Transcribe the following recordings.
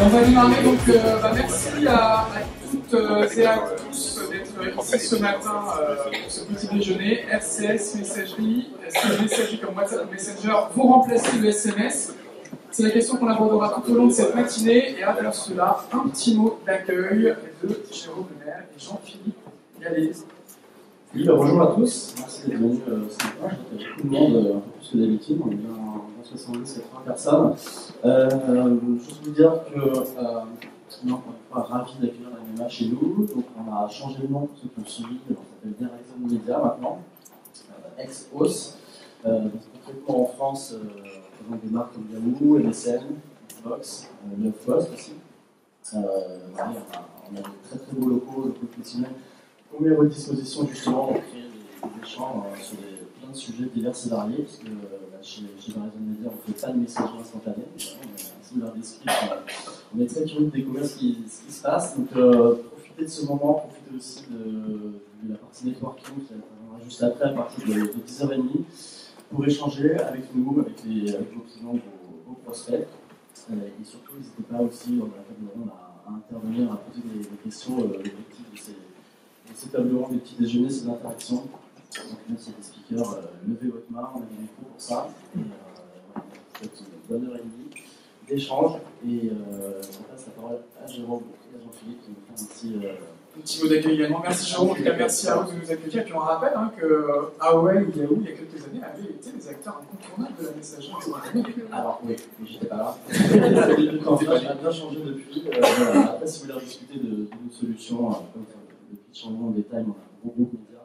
On va démarrer donc, merci à toutes et à tous d'être ici ce matin pour ce petit déjeuner. RCS Messagerie, est-ce que la messagerie comme WhatsApp Messenger vont remplacer le SMS? C'est la question qu'on abordera tout au long de cette matinée. Et avant cela, un petit mot d'accueil de Jérôme Lemaire et Jean-Philippe Gallet. Oui, bonjour à tous, merci d'être venus ce matin. Il y a beaucoup de monde, un peu plus que d'habitude, on est bien 70-80 personnes. Juste vous dire que on est ravis d'accueillir la MMA chez nous. Donc on a changé de nom pour ceux qui ont suivi, on s'appelle Verizon Media maintenant, ex-OS. Concrètement en France, on présente des marques comme Yahoo, MSN, Xbox, Neufpost aussi. Voilà, on a de très très beaux locaux professionnels qu'on met à votre disposition justement pour créer des échanges sur plein de sujets divers et variés, parce que chez Verizon Media, on ne fait pas de messagerie instantanée, on est assez ouvert d'esprit, on est très curieux de découvrir ce qui se passe, donc profitez de ce moment, profitez aussi de la partie networking qui arrivera juste après, à partir de 10h30, pour échanger avec nous, avec vos clients, vos prospects, et surtout n'hésitez pas aussi dans la table ronde à intervenir, à poser des questions. L'objectif de ces tables rondes, des petits déjeuners, c'est l'interaction. Donc même s'il y a des speakers, levez votre main, on a des micros pour ça. Et voilà, peut-être une bonne heure et demie d'échange. Et on passe la parole à Jérôme et à Jean-Philippe qui nous font un petit mot d'accueil également. Merci Jérôme, en tout cas merci à vous de nous accueillir. Et puis on rappelle que AOL ou Yahoo, il y a quelques années, avaient été des acteurs incontournables de la messagerie instantanée. Alors oui, mais j'étais pas là. Ça a bien changé depuis. Voilà. Après, si vous voulez discuter de nos solutions, de petits changements en détail, on a un gros groupe média,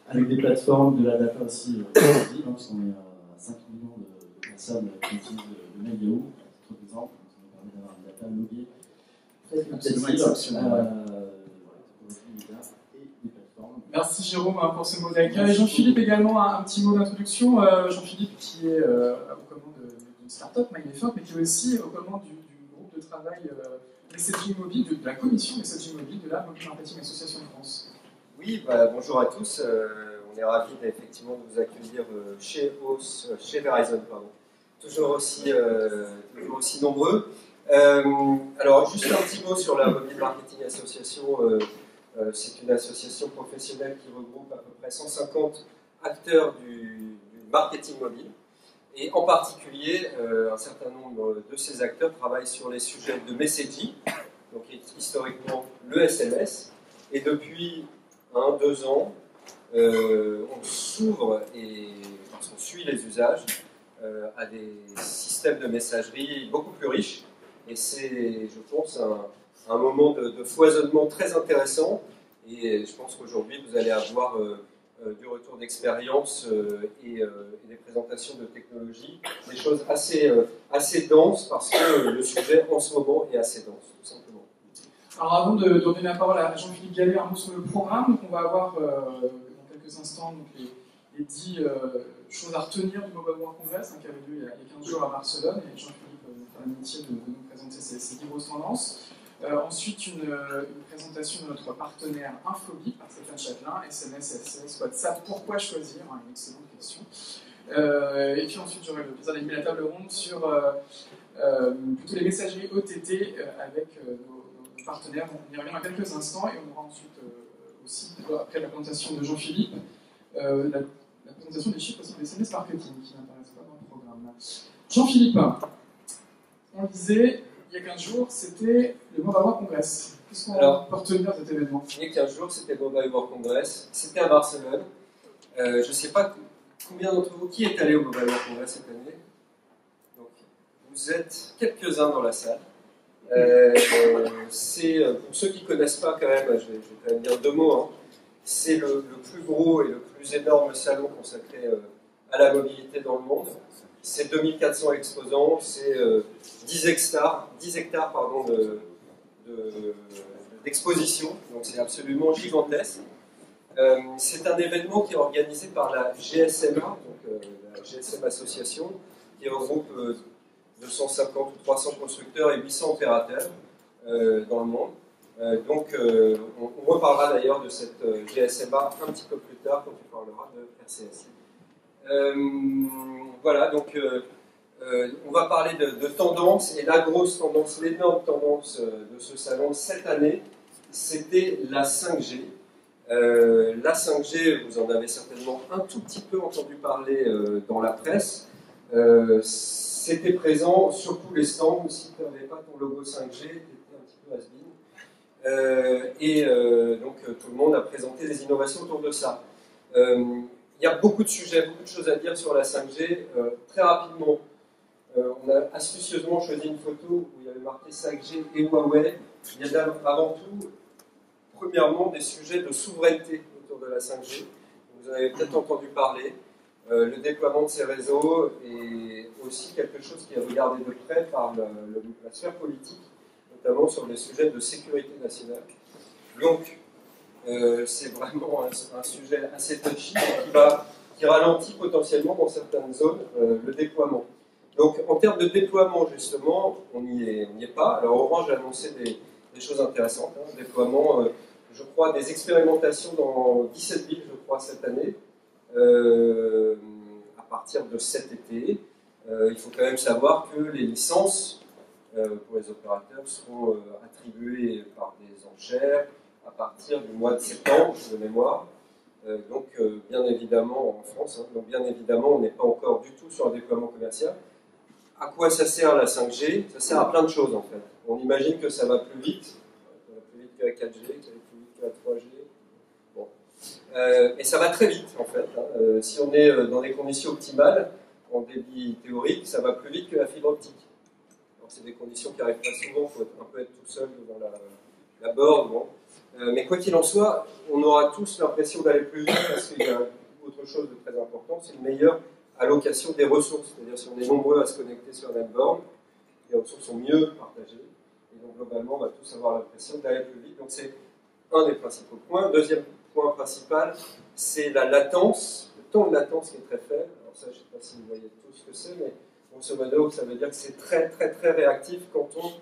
avec des plateformes, de la data aussi, parce qu'on est à 5 millions de personnes qui utilisent le mail Yahoo, à titre d'exemple, ça nous permet d'avoir une data loguée très qualitative. Merci Jérôme pour ce mot d'accueil. Jean-Philippe également un petit mot d'introduction. Jean-Philippe qui est aux commandes d'une start-up, MyNetwork, mais qui est aussi aux commandes du groupe de travail Messaging Mobile, de la commission Messaging Mobile de la Mobile Marketing Association de France. Oui, bonjour à tous. On est ravis effectivement de vous accueillir chez Verizon, toujours aussi nombreux. Alors juste un petit mot sur la Mobile Marketing Association. C'est une association professionnelle qui regroupe à peu près 150 acteurs du marketing mobile. Et en particulier, un certain nombre de ces acteurs travaillent sur les sujets de messaging, donc historiquement le SMS. Et depuis 1-2 ans, on s'ouvre, parce qu'on suit les usages, à des systèmes de messagerie beaucoup plus riches. Et c'est, je pense, un moment de foisonnement très intéressant, et je pense qu'aujourd'hui vous allez avoir du retour d'expérience et des présentations de technologies, des choses assez denses, parce que le sujet en ce moment est assez dense, tout simplement. Alors avant de donner la parole à Jean-Philippe Gallet, un mot sur le programme. Donc on va avoir dans quelques instants donc, les 10 choses à retenir du Mobile World Congress qui avait lieu il y a 15 jours à Barcelone, et Jean-Philippe nous fera l'amitié de nous présenter ces 10 grosses tendances. Ensuite, une présentation de notre partenaire Infobip par Stéphane Châtelain, SMS, FCS, WhatsApp, pourquoi choisir, une excellente question. Et puis ensuite, j'aurai le plaisir d'animer la table ronde sur plutôt les messageries OTT avec nos partenaires. On y revient dans quelques instants, et on aura ensuite aussi, après la présentation de Jean-Philippe, la présentation des chiffres aussi de SMS marketing qui n'apparaissent pas dans le programme. Jean-Philippe, on le disait, il y a 15 jours, c'était le Mobile World Congress. Qu'est-ce qu'on peut retenir de cet événement? Il y a 15 jours, c'était le Mobile World Congress. C'était à Barcelone. Je ne sais pas combien d'entre vous qui est allé au Mobile World Congress cette année. Donc, vous êtes quelques-uns dans la salle. C'est, pour ceux qui ne connaissent pas, quand même, je vais quand même dire 2 mots. C'est le plus gros et le plus énorme salon consacré à la mobilité dans le monde. C'est 2400 exposants, c'est 10 hectares d'exposition, donc c'est absolument gigantesque. C'est un événement qui est organisé par la GSMA, donc la GSM Association, qui regroupe 250 ou 300 constructeurs et 800 opérateurs dans le monde. Donc on reparlera d'ailleurs de cette GSMA un petit peu plus tard quand on parlera de RCS. Voilà, donc On va parler de tendance, et la grosse tendance, l'énorme tendance de ce salon cette année, c'était la 5G. La 5G, vous en avez certainement un tout petit peu entendu parler dans la presse. C'était présent sur tous les stands. Si tu n'avais pas ton logo 5G, tu étais un petit peu has-been. Donc tout le monde a présenté des innovations autour de ça. Il y a beaucoup de sujets, beaucoup de choses à dire sur la 5G. Très rapidement, on a astucieusement choisi une photo où il y avait marqué 5G et Huawei. Il y a avant tout, premièrement, des sujets de souveraineté autour de la 5G. Vous en avez peut-être entendu parler. Le déploiement de ces réseaux est aussi quelque chose qui est regardé de près par la sphère politique, notamment sur les sujets de sécurité nationale. Donc, c'est vraiment un sujet assez touchy qui ralentit potentiellement dans certaines zones le déploiement. Donc, en termes de déploiement, justement, on n'y est pas. Alors, Orange a annoncé des choses intéressantes. Hein. Déploiement, je crois, des expérimentations dans 17 villes, je crois, cette année, à partir de cet été. Il faut quand même savoir que les licences pour les opérateurs seront attribuées par des enchères à partir du mois de septembre, de mémoire. Donc, bien évidemment, en France, hein, donc bien évidemment, on n'est pas encore du tout sur un déploiement commercial. À quoi ça sert la 5G? Ça sert à plein de choses, en fait. On imagine que ça va plus vite. Ça va plus vite que la 4G, que ça va plus vite que la 3G. Bon. Et ça va très vite, en fait. Hein. Si on est dans des conditions optimales, en débit théorique, ça va plus vite que la fibre optique. C'est des conditions qui arrivent pas souvent, il faut un peu être tout seul devant la borne. Bon. Mais quoi qu'il en soit, on aura tous l'impression d'aller plus vite parce qu'il y a autre chose de très important, c'est une meilleure allocation des ressources. C'est-à-dire si on est nombreux à se connecter sur la même borne, les ressources sont mieux partagées. Et donc globalement, on va tous avoir l'impression d'aller plus vite. Donc c'est un des principaux points. Deuxième point principal, c'est la latence, le temps de latence qui est très faible. Alors ça, je ne sais pas si vous voyez tout ce que c'est, mais grosso modo, ça veut dire que c'est très très très réactif quand on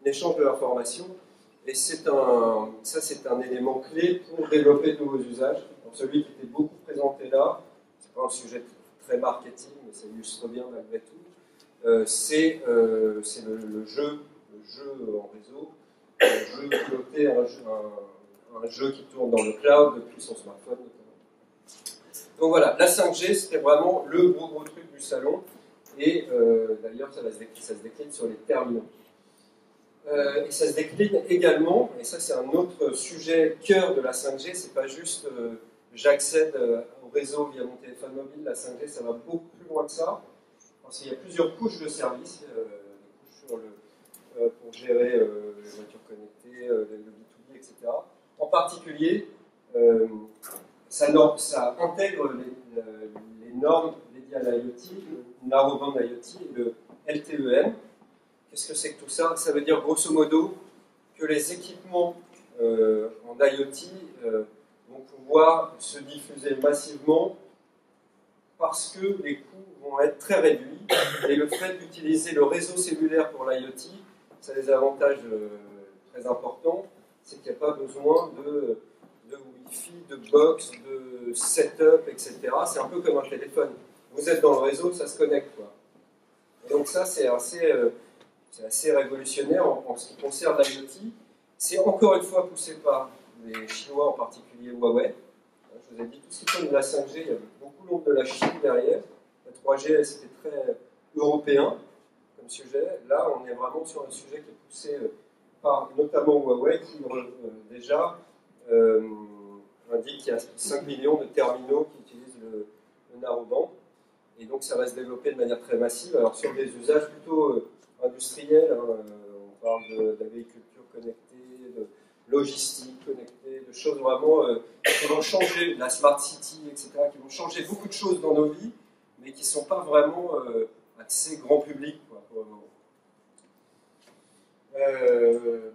échange de l'information. Et c'est un élément clé pour développer de nouveaux usages. Alors, celui qui était beaucoup présenté là, c'est pas un sujet très marketing, mais ça illustre bien malgré tout. C'est le jeu en réseau, le jeu piloté, un jeu qui tourne dans le cloud depuis son smartphone notamment. Donc voilà, la 5G, c'était vraiment le gros truc du salon. Et d'ailleurs, ça se décline sur les terminaux. Et ça se décline également, et ça c'est un autre sujet cœur de la 5G, c'est pas juste j'accède au réseau via mon téléphone mobile, la 5G ça va beaucoup plus loin que ça, parce qu'il y a plusieurs couches de services, pour gérer les voitures connectées, le B2B, etc. En particulier, ça intègre les normes dédiées à l'IoT, le Narrowband IoT et le LTE-M. Qu'est-ce que c'est que tout ça? Ça veut dire grosso modo que les équipements en IoT vont pouvoir se diffuser massivement parce que les coûts vont être très réduits et le fait d'utiliser le réseau cellulaire pour l'IoT, ça a des avantages très importants, c'est qu'il n'y a pas besoin de Wi-Fi, de box, de setup, etc. C'est un peu comme un téléphone. Vous êtes dans le réseau, ça se connecte, quoi. Et donc ça, c'est assez révolutionnaire en ce qui concerne l'IoT. C'est encore une fois poussé par les Chinois, en particulier Huawei. Je vous ai dit, tout ce qui tourne de la 5G, il y avait beaucoup l'ombre de la Chine derrière. La 3G, c'était très européen comme sujet. Là, on est vraiment sur un sujet qui est poussé par notamment Huawei, qui déjà indique qu'il y a 5 millions de terminaux qui utilisent le narrowband. Et donc, ça va se développer de manière très massive. Alors, sur des usages plutôt industriels, hein, on parle d'agriculture connectée, de logistique connectée, de choses vraiment qui vont changer, la smart city, etc., qui vont changer beaucoup de choses dans nos vies, mais qui ne sont pas vraiment accès grand public, quoi, pour le moment.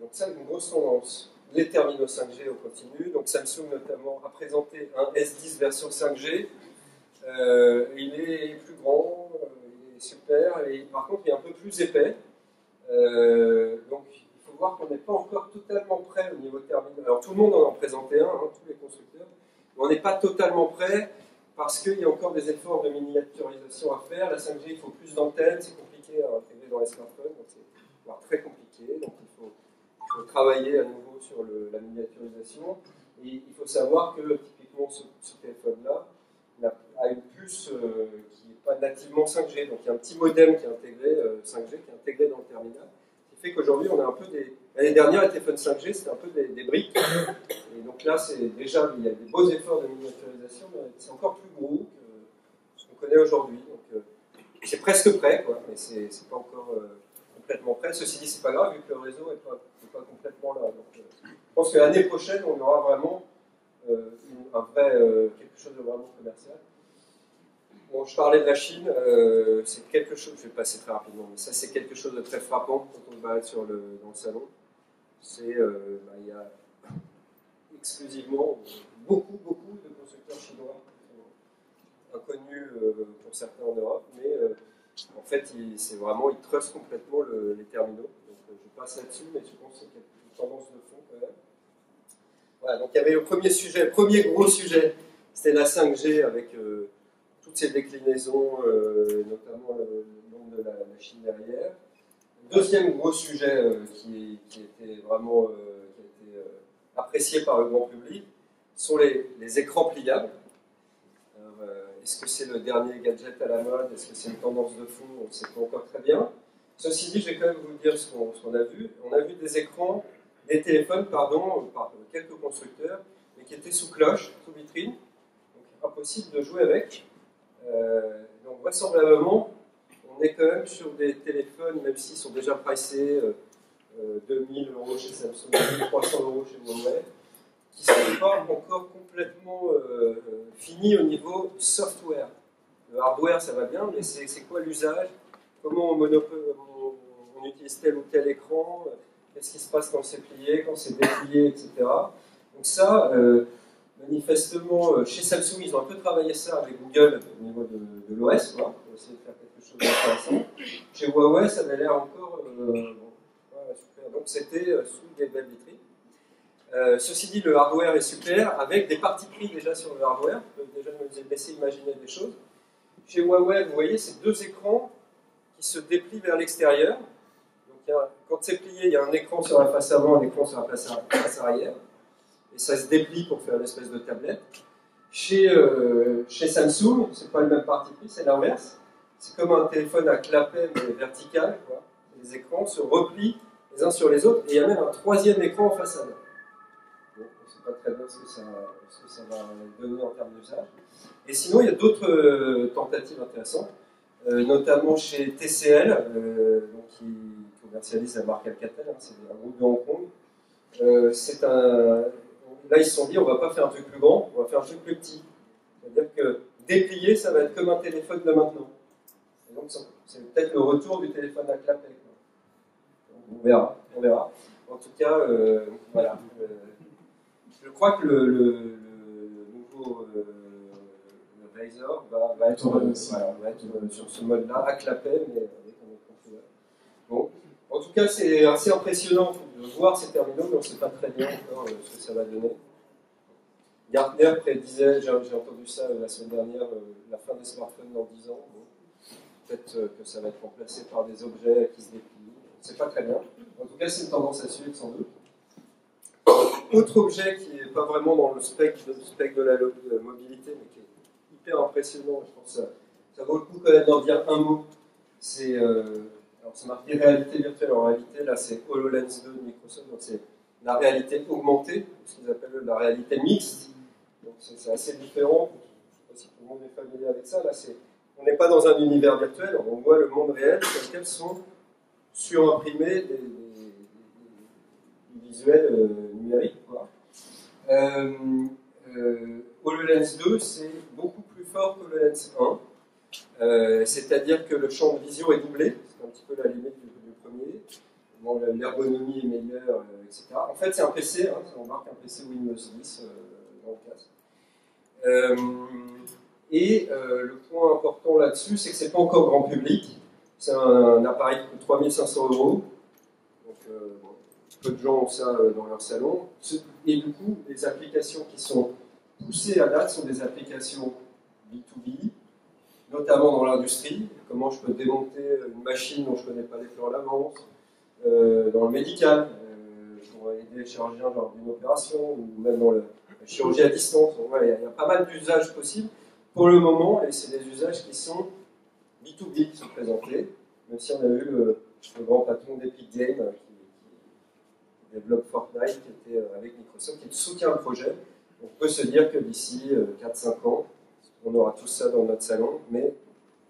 Donc ça, une grosse tendance. Les terminaux 5G, on continue. Donc Samsung, notamment, a présenté un S10 version 5G. Il est plus grand, il est super, et par contre, il est un peu plus épais. Donc, il faut voir qu'on n'est pas encore totalement prêt au niveau terminal. Alors, tout le monde en a présenté un, hein, tous les constructeurs, mais on n'est pas totalement prêt parce qu'il y a encore des efforts de miniaturisation à faire. La 5G, il faut plus d'antennes, c'est compliqué. compliqué à intégrer dans les smartphones, donc c'est voire très compliqué. Donc il faut travailler à nouveau sur la miniaturisation. Et il faut savoir que typiquement ce téléphone-là a une puce qui n'est pas nativement 5G. Donc il y a un petit modem qui est intégré, 5G, qui est intégré dans le terminal. Ce qui fait qu'aujourd'hui, on a un peu des. L'année dernière, les téléphones 5G, c'était un peu des briques. Et donc là, déjà, il y a des beaux efforts de miniaturisation, mais c'est encore plus gros que ce qu'on connaît aujourd'hui. Donc c'est presque prêt, quoi, mais c'est pas encore complètement prêt. Ceci dit, c'est pas grave, vu que le réseau n'est pas complètement là. Donc, je pense que l'année prochaine, on aura vraiment quelque chose de vraiment commercial. Bon, je parlais de la Chine, c'est quelque chose, je vais passer très rapidement, mais ça c'est quelque chose de très frappant quand on se balade dans le salon. Il y a exclusivement beaucoup de constructeurs chinois inconnus pour certains en Europe, mais en fait c'est vraiment, ils trustent complètement les terminaux. Donc je passe là-dessus, mais je pense que c'est une tendance de fond quand même. Voilà, donc il y avait le premier gros sujet, c'était la 5G avec toutes ces déclinaisons, notamment le nombre de la Chine derrière. Deuxième gros sujet qui était vraiment apprécié par le grand public sont les écrans pliables. Est-ce que c'est le dernier gadget à la mode? Est-ce que c'est une tendance de fond? On ne sait pas encore très bien. Ceci dit, je vais quand même vous dire ce qu'on a vu. On a vu des téléphones par quelques constructeurs, mais qui étaient sous cloche, sous vitrine, donc impossible de jouer avec. Donc vraisemblablement, on est quand même sur des téléphones, même s'ils sont déjà pricés 2000 € chez Samsung, 1300 € chez Huawei, qui ne sont pas encore complètement finis au niveau software. Le hardware, ça va bien, mais c'est quoi l'usage? Comment on utilise tel ou tel écran? Qu'est-ce qui se passe quand c'est plié, quand c'est déplié, etc. Donc ça, manifestement, chez Samsung, ils ont un peu travaillé ça avec Google au niveau de l'OS, pour essayer de faire quelque chose d'intéressant. Chez Huawei, ça avait l'air encore super. Donc c'était sous des belles vitrines. Ceci dit, le hardware est super, avec des parties pris déjà sur le hardware. On peut déjà nous laisser imaginer des choses. Chez Huawei, vous voyez, c'est deux écrans qui se déplient vers l'extérieur. Donc quand c'est plié, il y a un écran sur la face avant, un écran sur la face arrière. Et ça se déplie pour faire une espèce de tablette. Chez Samsung, c'est pas le même parti pris, c'est l'inverse. C'est comme un téléphone à clapet, mais vertical, quoi. Les écrans se replient les uns sur les autres, et il y a même un troisième écran en façade. Bon, on ne sait pas très bien ce que ça va donner en termes d'usage. Et sinon, il y a d'autres tentatives intéressantes, notamment chez TCL, qui commercialise la marque Alcatel, c'est un groupe de Hong Kong. Là, ils se sont dit, on ne va pas faire un truc plus grand, on va faire un truc plus petit. C'est-à-dire que déplier, ça va être comme un téléphone de maintenant. Et donc, c'est peut-être le retour du téléphone à clapet. On verra. En tout cas, voilà. Je crois que le nouveau Razr va être sur ce mode-là, à clapet, mais avec un écran couleur. Bon. En tout cas, c'est assez impressionnant de voir ces terminaux, mais on ne sait pas très bien encore ce que ça va donner. Gartner prédisait, j'ai entendu ça la semaine dernière, la fin des smartphones dans 10 ans. Bon. Peut-être que ça va être remplacé par des objets qui se déplient. On ne sait pas très bien. En tout cas, c'est une tendance à suivre, sans doute. Autre objet qui n'est pas vraiment dans le spectre de la mobilité, mais qui est hyper impressionnant, je pense que ça vaut le coup quand même d'en dire un mot. C'est... alors, c'est marqué réalité virtuelle. En réalité, là, c'est HoloLens 2 de Microsoft. Donc, c'est la réalité augmentée, ce qu'ils appellent la réalité mixte. Donc, c'est assez différent. Je ne sais pas si tout le monde est familier avec ça. Là, on n'est pas dans un univers virtuel. On voit le monde réel sur lequel sont surimprimés des visuels numériques. Quoi. HoloLens 2, c'est beaucoup plus fort que HoloLens 1. C'est-à-dire que le champ de vision est doublé. C'est un petit peu la limite du premier. Bon, l'ergonomie est meilleure, etc. En fait, c'est un PC, ça embarque un PC Windows 10 dans le casque. Le point important là-dessus, c'est que c'est pas encore grand public. C'est un appareil qui coûte 3500 €. Donc, peu de gens ont ça dans leur salon. Et du coup, les applications qui sont poussées à date sont des applications B2B, notamment dans l'industrie, comment je peux démonter une machine dont je ne connais pas les plans à l'avance, dans le médical, pour aider les chirurgiens lors d'une opération, ou même dans la chirurgie à distance. Donc, voilà, il y a pas mal d'usages possibles pour le moment, et c'est des usages qui sont B2B qui sont présentés, même si on a eu le grand patron d'Epic Games qui développe Fortnite, qui était avec Microsoft, qui soutient le projet. On peut se dire que d'ici 4-5 ans, on aura tout ça dans notre salon, mais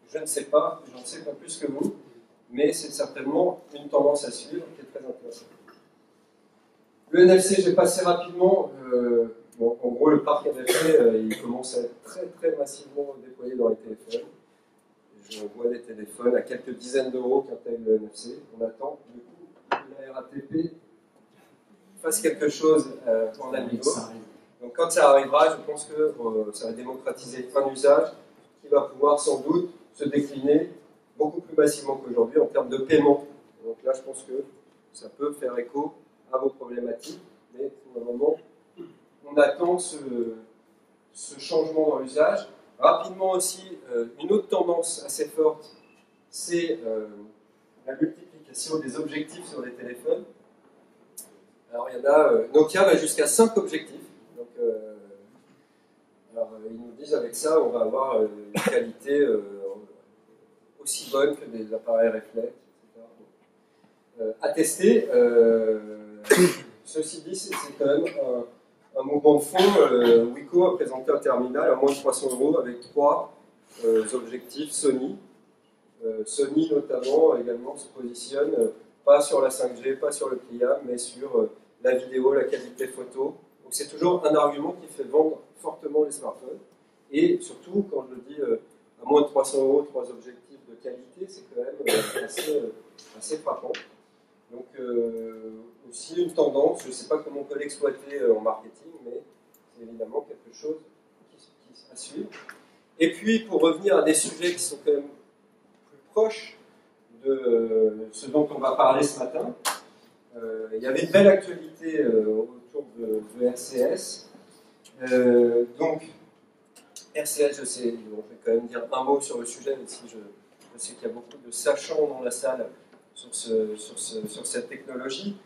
je ne sais pas, j'en sais pas plus que vous, mais c'est certainement une tendance à suivre qui est très intéressante. Le NFC, je vais passer rapidement. Bon, en gros, le parc NFC, il commence à être très très massivement déployé dans les téléphones. Je vois des téléphones à quelques dizaines d'euros qui intègrent le NFC. On attend du coup la RATP fasse quelque chose en un niveau. Donc quand ça arrivera, je pense que ça va démocratiser un usage qui va pouvoir sans doute se décliner beaucoup plus massivement qu'aujourd'hui en termes de paiement. Donc là, je pense que ça peut faire écho à vos problématiques, mais pour le moment, on attend ce changement dans l'usage. Rapidement aussi, une autre tendance assez forte, c'est la multiplication des objectifs sur les téléphones. Alors il y en a, Nokia va jusqu'à 5 objectifs. Donc, alors, ils nous disent avec ça, on va avoir une qualité aussi bonne que des appareils réflexes, etc. À tester. Ceci dit, c'est quand même un mouvement de fond. Wiko a présenté un terminal à moins de 300 € avec 3 objectifs Sony. Sony notamment également se positionne pas sur la 5G, pas sur le pliable, mais sur la vidéo, la qualité photo. Donc c'est toujours un argument qui fait vendre fortement les smartphones. Et surtout, quand je le dis à moins de 300 €, 3 objectifs de qualité, c'est quand même assez frappant. Donc aussi une tendance, je ne sais pas comment on peut l'exploiter en marketing, mais c'est évidemment quelque chose qui à suivre. Et puis pour revenir à des sujets qui sont quand même plus proches de ce dont on va parler ce matin, il y avait une belle actualité autour de RCS. Donc RCS, je sais, bon, je vais quand même dire un mot sur le sujet, même si je sais qu'il y a beaucoup de sachants dans la salle sur cette technologie.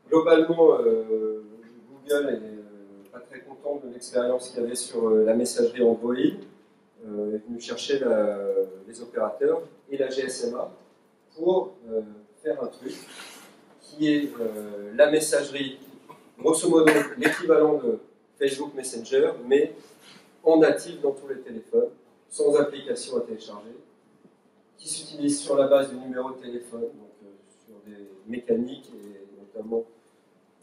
Globalement, Google n'est pas très content de l'expérience qu'il y avait sur la messagerie Android. Est venu chercher les opérateurs et la GSMA pour faire un truc qui est la messagerie, grosso modo l'équivalent de Facebook Messenger, mais en natif dans tous les téléphones, sans application à télécharger, qui s'utilise sur la base du numéro de téléphone, donc sur des mécaniques et notamment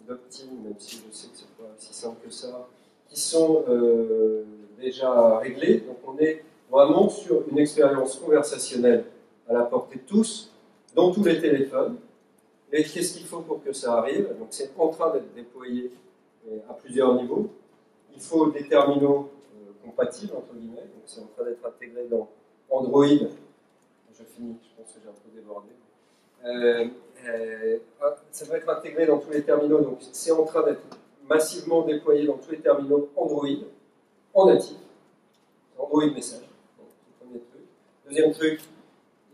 d'opt-in, même si je sais que c'est pas si simple que ça, qui sont déjà réglés. Donc on est vraiment sur une expérience conversationnelle à la portée de tous, dans tous les téléphones. Et qu'est-ce qu'il faut pour que ça arrive? Donc c'est en train d'être déployé à plusieurs niveaux. Il faut des terminaux compatibles, entre guillemets, donc c'est en train d'être intégré dans Android. Je finis, je pense que j'ai un peu débordé. Ça va être intégré dans tous les terminaux, donc c'est en train d'être massivement déployé dans tous les terminaux Android, en natif, Android Message. Donc, c'est le premier truc. Deuxième truc,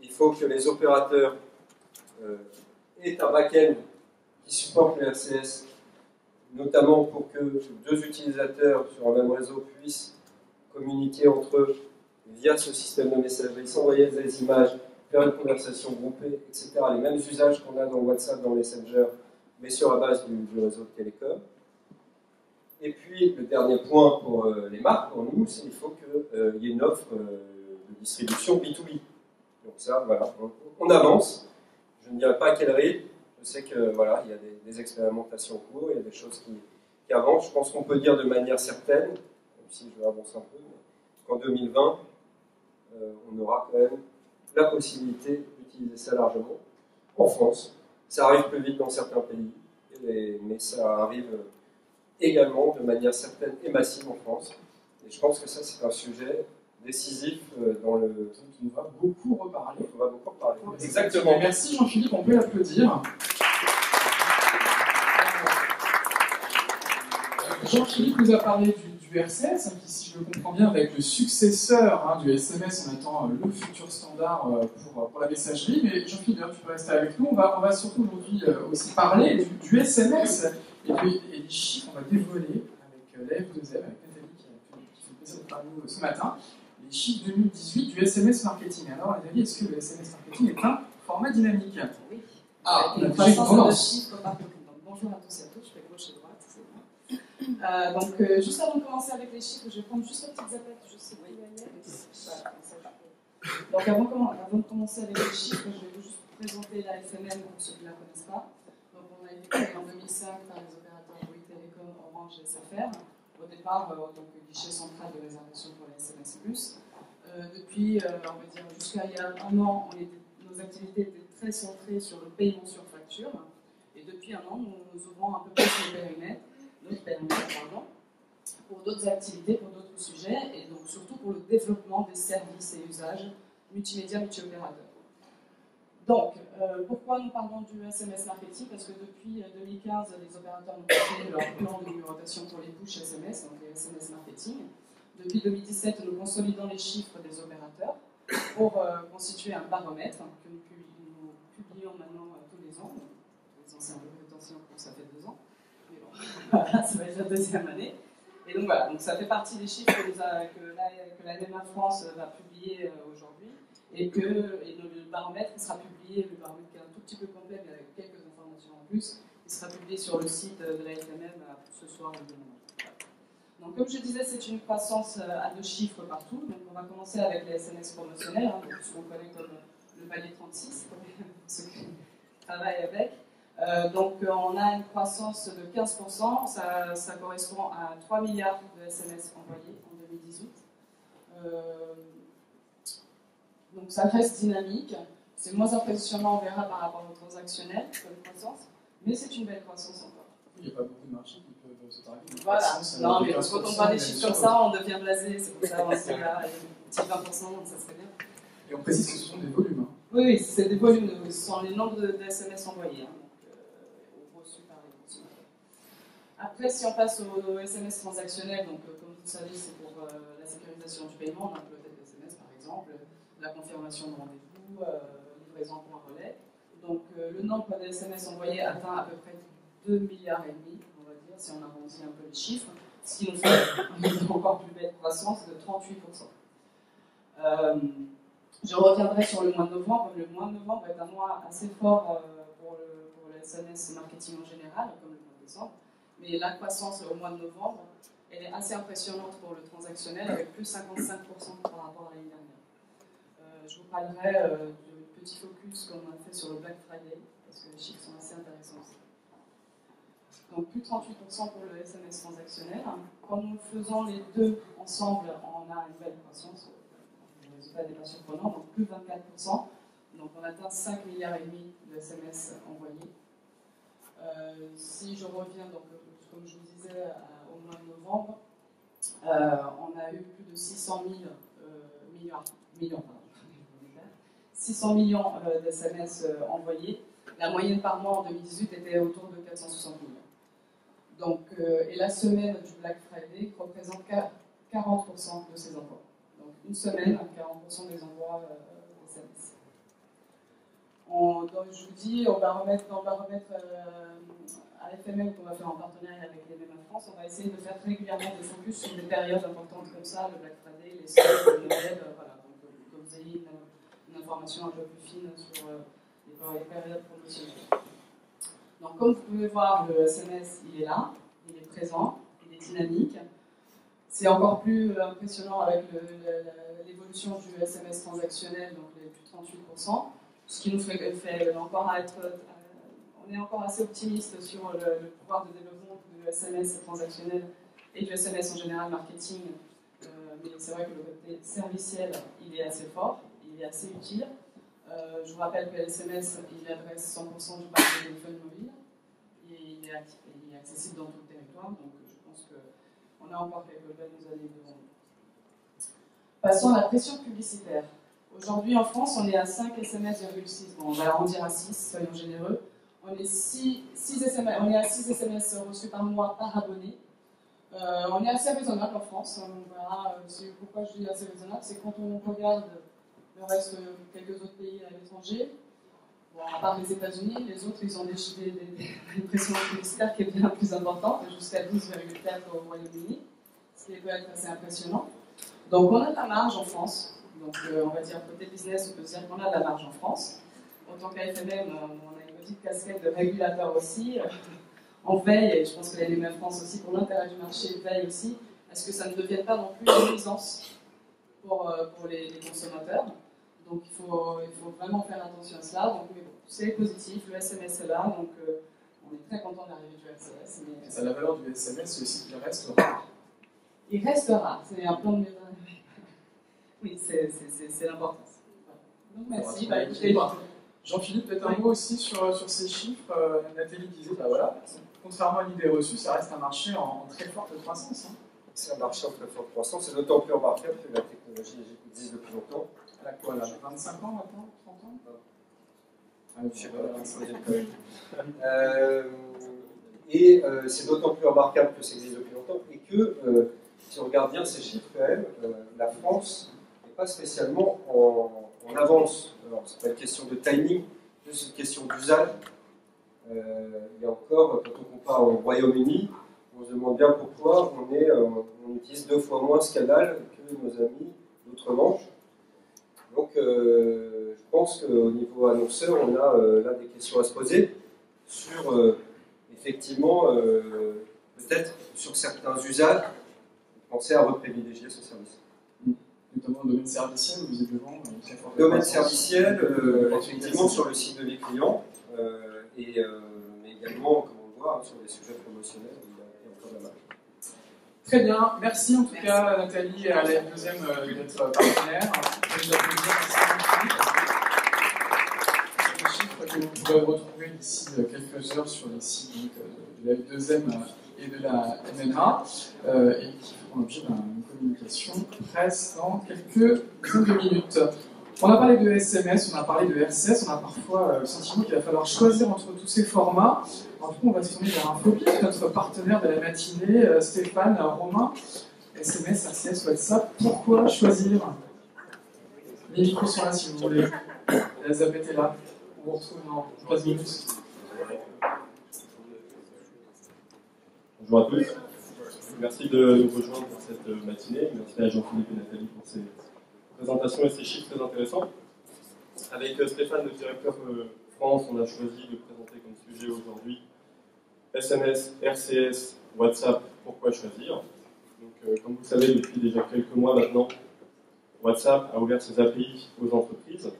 il faut que les opérateurs aient un back-end qui supporte le RCS, notamment pour que 2 utilisateurs sur un même réseau puissent communiquer entre eux via ce système de messagerie, s'envoyer des images, faire une conversation groupée, etc. Les mêmes usages qu'on a dans WhatsApp, dans Messenger, mais sur la base du réseau de télécom. Et puis, le dernier point pour les marques, pour nous, c'est qu'il faut qu'il y ait une offre de distribution B2B. Donc ça, voilà, on avance. Je ne dirai pas à quel rythme. Je sais que voilà, il y a des expérimentations en cours, il y a des choses qui avancent. Je pense qu'on peut dire de manière certaine, même si je vais avancer un peu, qu'en 2020, on aura quand même la possibilité d'utiliser ça largement en France. Ça arrive plus vite dans certains pays, mais ça arrive également de manière certaine et massive en France. Et je pense que ça, c'est un sujet décisif dans le... Donc on va beaucoup reparler. On va beaucoup reparler. Exactement. Merci Jean-Philippe, on peut l'applaudir. Jean-Philippe nous a parlé du du RCS, qui, si je le comprends bien, va être le successeur du SMS en étant le futur standard pour la messagerie. Mais Jean-Philippe, tu peux rester avec nous. On va surtout aujourd'hui aussi parler du SMS et des chiffres. On va dévoiler avec la F2M, avec Nathalie qui fait le plaisir de parler nous ce matin, les chiffres 2018 du SMS marketing. Alors, Nathalie, est-ce que le SMS marketing est un format dynamique? Oui. Ah, on a parlé de chiffres par contre. Bonjour à tous et à toutes, je fais gauche et droite, c'est bon. Donc, juste avant de commencer avec les chiffres, je vais prendre juste les petites appels, je sais pas où il y a. Voilà, comme ça, donc, avant de commencer avec les chiffres, je vais juste présenter la FMM pour ceux qui ne la connaissent pas. Donc, on a été créé en 2005 par les opérateurs Bouygues Télécom, Orange et SFR. Au départ, donc, guichet central de réservation pour les SMS+. Depuis, on va dire, jusqu'à il y a un an, nos activités étaient très centrées sur le paiement sur facture. Et depuis un an, nous ouvrons un peu plus notre périmètre, pour d'autres activités, pour d'autres sujets, et donc surtout pour le développement des services et usages multimédia multi-opérateurs. Donc, pourquoi nous parlons du SMS marketing? Parce que depuis 2015, les opérateurs ont créé leur plan de numérotation pour les push SMS, donc les SMS marketing. Depuis 2017, nous consolidons les chiffres des opérateurs pour constituer un baromètre que nous publions maintenant tous les ans. Les ans, c'est un peu prétentieux, ça fait 2 ans. Mais bon, voilà, ça va être la 2e année. Et donc voilà, donc ça fait partie des chiffres que la NEMA France va publier aujourd'hui. Et le baromètre sera publié, le baromètre qui est un tout petit peu complet, mais avec quelques informations en plus, il sera publié sur le site de la FMM ce soir ou demain. Donc, comme je disais, c'est une croissance à 2 chiffres partout. Donc, on va commencer avec les SMS promotionnels, donc ce qu'on connaît comme le palier 36, pour ceux qui travaillent avec. Donc, on a une croissance de 15%. Ça correspond à 3 milliards de SMS envoyés en 2018. Donc, ça reste dynamique. C'est moins impressionnant, on verra, par rapport au transactionnel comme croissance, mais c'est une belle croissance encore. Il n'y a pas beaucoup de marchés qui peuvent se targuer. Voilà, non, mais quand on parle des chiffres comme ça, on devient blasé, c'est pour ça, on se dit là, un petit 20%, donc ça serait bien. Et on précise que ce sont des volumes. Oui, c'est des volumes, ce sont les nombres de SMS envoyés, donc reçus par les consommateurs. Après, si on passe au SMS transactionnel, donc comme vous le savez, c'est pour la sécurisation du paiement, donc le tête SMS par exemple, la confirmation de rendez-vous, livraison par relais. Donc le nombre de SMS envoyés atteint à peu près 2,5 milliards, on va dire, si on arrondit un peu les chiffres, ce qui nous fait une encore plus belle croissance de 38%. Je reviendrai sur le mois de novembre. Le mois de novembre est un mois assez fort pour le SMS marketing en général, comme le mois de décembre. Mais la croissance au mois de novembre, elle est assez impressionnante pour le transactionnel, avec plus 55% par rapport à l'année dernière. Je vous parlerai du petit focus qu'on a fait sur le Black Friday, parce que les chiffres sont assez intéressants aussi. Donc plus 38% pour le SMS transactionnel. Quand nous faisons les deux ensemble, on a une belle croissance. Le résultat n'est pas surprenant, donc plus 24%. Donc on atteint 5,5 milliards de SMS envoyés. Si je reviens, donc, comme je vous disais, au mois de novembre, on a eu plus de 600 millions d'SMS envoyés. La moyenne par mois en 2018 était autour de 460 millions. Donc, et la semaine du Black Friday représente 40% de ces envois. Donc une semaine, 40% des envois d'SMS. Donc, je vous dis, dans le baromètre à FMM qu'on va faire en partenariat avec les NEMA France, on va essayer de faire régulièrement des focus sur des périodes importantes comme ça, le Black Friday, les soldes, le Noël, voilà. Donc, comme vous avez une information un peu plus fine sur les périodes promotionnelles. Donc, comme vous pouvez voir, le SMS, il est là, il est présent, il est dynamique. C'est encore plus impressionnant avec l'évolution du SMS transactionnel, donc les plus 38%, ce qui nous fait encore être... On est encore assez optimiste sur le pouvoir de développement du SMS transactionnel et du SMS en général marketing. Mais c'est vrai que le côté serviciel, il est assez fort, il est assez utile. Je vous rappelle que le SMS, il adresse 100% du parc de téléphone mobile. Et il est accessible dans tout le territoire, donc je pense qu'on a encore quelques belles années devant nous. Passons à la pression publicitaire. Aujourd'hui en France, on est à 5 SMS,6. Bon, on va arrondir à 6, soyons généreux. On est à 6 SMS reçus par mois par abonné. On est assez raisonnable en France. Voilà, pourquoi je dis assez raisonnable, c'est quand on regarde le reste, quelques autres pays à l'étranger, bon, à part les États-Unis, les autres, ils ont une pression publicitaire qui est bien plus importante, jusqu'à 12,4 au Royaume-Uni, ce qui peut être assez impressionnant. Donc on a de la marge en France. Donc on va dire côté business, on peut dire qu'on a de la marge en France. En tant qu'AFMM, on a une petite casquette de régulateur aussi. On veille, et je pense que la LMF France aussi, pour l'intérêt du marché, veille aussi, à ce que ça ne devienne pas non plus une nuisance pour les consommateurs. Donc il faut vraiment faire attention à cela. Donc bon, c'est positif, le SMS est là, donc on est très content de l'arrivée du RCS. Mais, la valeur du SMS, c'est aussi qu'il reste rare. Il reste rare, c'est un plan de... Oui, c'est l'importance. Donc merci. Jean-Philippe, peut-être un mot aussi sur ces chiffres. Nathalie disait, voilà, contrairement à l'idée reçue, ça reste un marché en très forte croissance. Hein. C'est un marché en très forte croissance, c'est d'autant plus remarquable que la technologie existe depuis longtemps. Elle a quoi, là, 25 ans maintenant, 30 ans Je sais pas, et c'est d'autant plus remarquable que ça existe depuis longtemps et que, si on regarde bien ces chiffres quand même, la France n'est pas spécialement en avance. Alors, c'est pas une question de timing, c'est une question d'usage. Il y a encore, quand on compare au Royaume-Uni, on se demande bien pourquoi on utilise 2 fois moins ce canal que nos amis d'outre-Manche. Donc, je pense qu'au niveau annonceur, on a là des questions à se poser sur, effectivement, peut-être sur certains usages, penser à reprivilégier ce service. Notamment le domaine serviciel, visiblement. Domaine serviciel, effectivement, sur le cycle de vie client, mais également, comme on le voit, sur les sujets promotionnels, il y a encore de la marge. Très bien, merci en tout cas Nathalie et à la deuxième d'être partenaire. C'est des chiffres que vous pourrez retrouver d'ici quelques heures sur les sites de la F2M et de la MMA et qui feront l'objet d'une communication presse dans quelques dizaines de minutes. On a parlé de SMS, on a parlé de RCS, on a parfois le sentiment qu'il va falloir choisir entre tous ces formats. Alors, du coup, on va se tourner vers Infobip, notre partenaire de la matinée, Stéphane, Romain. SMS, RCS, WhatsApp, pourquoi choisir? Les micros sont là si vous voulez. La zapette est là. On vous retrouve dans 15 minutes. Bonjour à tous. Merci de nous rejoindre pour cette matinée. Merci à Jean-Philippe et Nathalie pour ces présentations et ces chiffres très intéressants. Avec Stéphane, le directeur France, on a choisi de présenter comme sujet aujourd'hui SMS, RCS, WhatsApp, pourquoi choisir? Donc, comme vous le savez, depuis déjà quelques mois maintenant, WhatsApp a ouvert ses API aux entreprises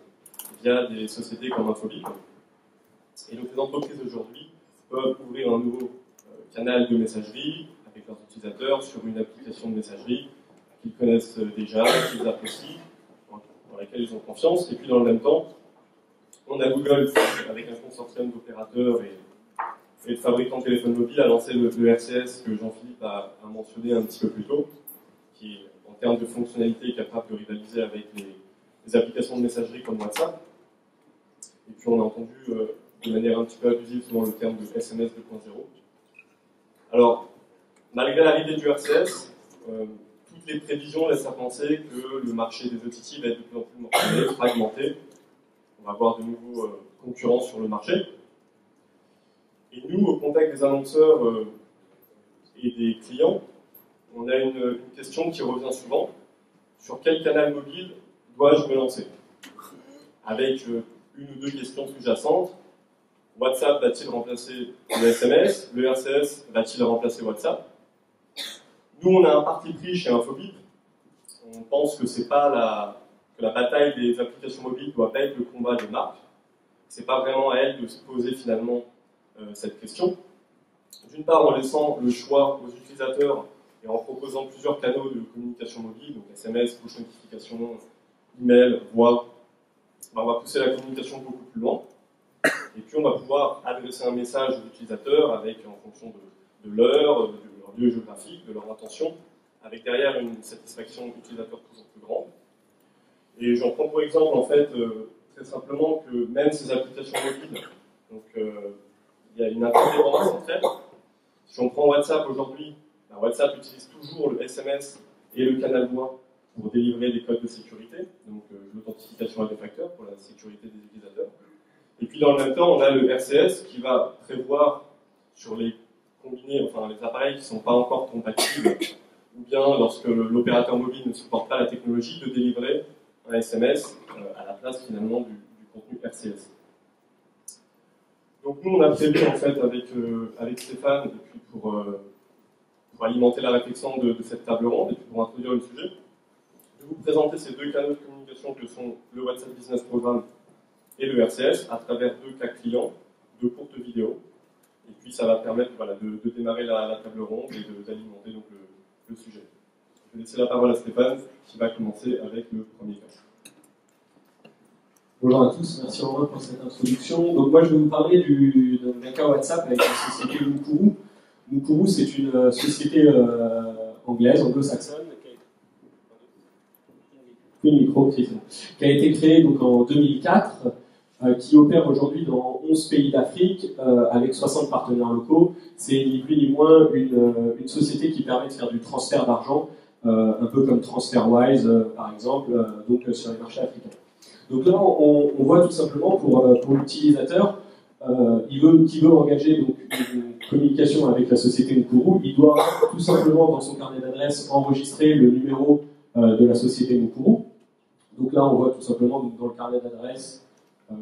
via des sociétés comme Infobip. Et donc les entreprises aujourd'hui peuvent ouvrir un nouveau canal de messagerie avec leurs utilisateurs sur une application de messagerie qu'ils connaissent déjà, qu'ils apprécient, dans laquelle ils ont confiance. Et puis dans le même temps, on a Google, avec un consortium d'opérateurs et de fabricants de téléphones mobiles, a lancé le RCS que Jean-Philippe a mentionné un petit peu plus tôt, qui est en termes de fonctionnalité capable de rivaliser avec les applications de messagerie comme WhatsApp. Et puis on a entendu de manière un petit peu abusive souvent le terme de SMS 2.0. Alors, malgré l'arrivée du RCS, toutes les prévisions laissent à penser que le marché des OTT va être de plus en plus fragmenté. On va avoir de nouveaux concurrents sur le marché. Et nous, au contact des annonceurs et des clients, on a une question qui revient souvent. Sur quel canal mobile dois-je me lancer? Avec une ou deux questions sous-jacentes. WhatsApp va-t-il remplacer le SMS? Le RCS va-t-il remplacer WhatsApp? Nous, on a un parti pris chez Infobip. On pense que c'est pas que la bataille des applications mobiles ne doit pas être le combat des marques. C'est pas vraiment à elles de se poser finalement cette question. D'une part, en laissant le choix aux utilisateurs et en proposant plusieurs canaux de communication mobile, donc SMS, push notification, email, voix, on va pousser la communication beaucoup plus loin. Et puis on va pouvoir adresser un message aux utilisateurs avec, en fonction de l'heure, de leur lieu géographique, de leur intention, avec derrière une satisfaction utilisateur toujours plus grande. Et j'en prends pour exemple, en fait, très simplement que même ces applications mobiles, donc il y a une interdépendance entre elles. Si on prend WhatsApp aujourd'hui, Alors, WhatsApp utilise toujours le SMS et le canal voix pour délivrer des codes de sécurité, donc l'authentification à deux facteurs pour la sécurité des utilisateurs. Et puis dans le même temps, on a le RCS qui va prévoir sur les combinés, enfin les appareils qui ne sont pas encore compatibles, ou bien lorsque l'opérateur mobile ne supporte pas la technologie, de délivrer un SMS à la place finalement du contenu RCS. Donc nous, on a prévu en fait avec Stéphane, et puis pour alimenter la réflexion de cette table ronde, et puis pour introduire le sujet, de vous présenter ces deux canaux de communication que sont le WhatsApp Business Programme et le RCS à travers deux cas clients, deux courtes vidéos. Et puis ça va permettre voilà, de démarrer la table ronde et d'alimenter donc le sujet. Je vais laisser la parole à Stéphane qui va commencer avec le premier cas. Bonjour à tous, merci Romain pour cette introduction. Donc moi je vais vous parler d'un cas WhatsApp avec la société Mukuru. Mukuru c'est une société anglaise, anglo-saxonne, qui a été créée donc, en 2004, qui opère aujourd'hui dans 11 pays d'Afrique avec 60 partenaires locaux. C'est ni plus ni moins une société qui permet de faire du transfert d'argent, un peu comme TransferWise par exemple, donc sur les marchés africains. Donc là, on voit tout simplement pour l'utilisateur qui veut engager donc, une communication avec la société Mukuru, il doit tout simplement dans son carnet d'adresse enregistrer le numéro de la société Mukuru. Donc là, on voit tout simplement donc, dans le carnet d'adresse,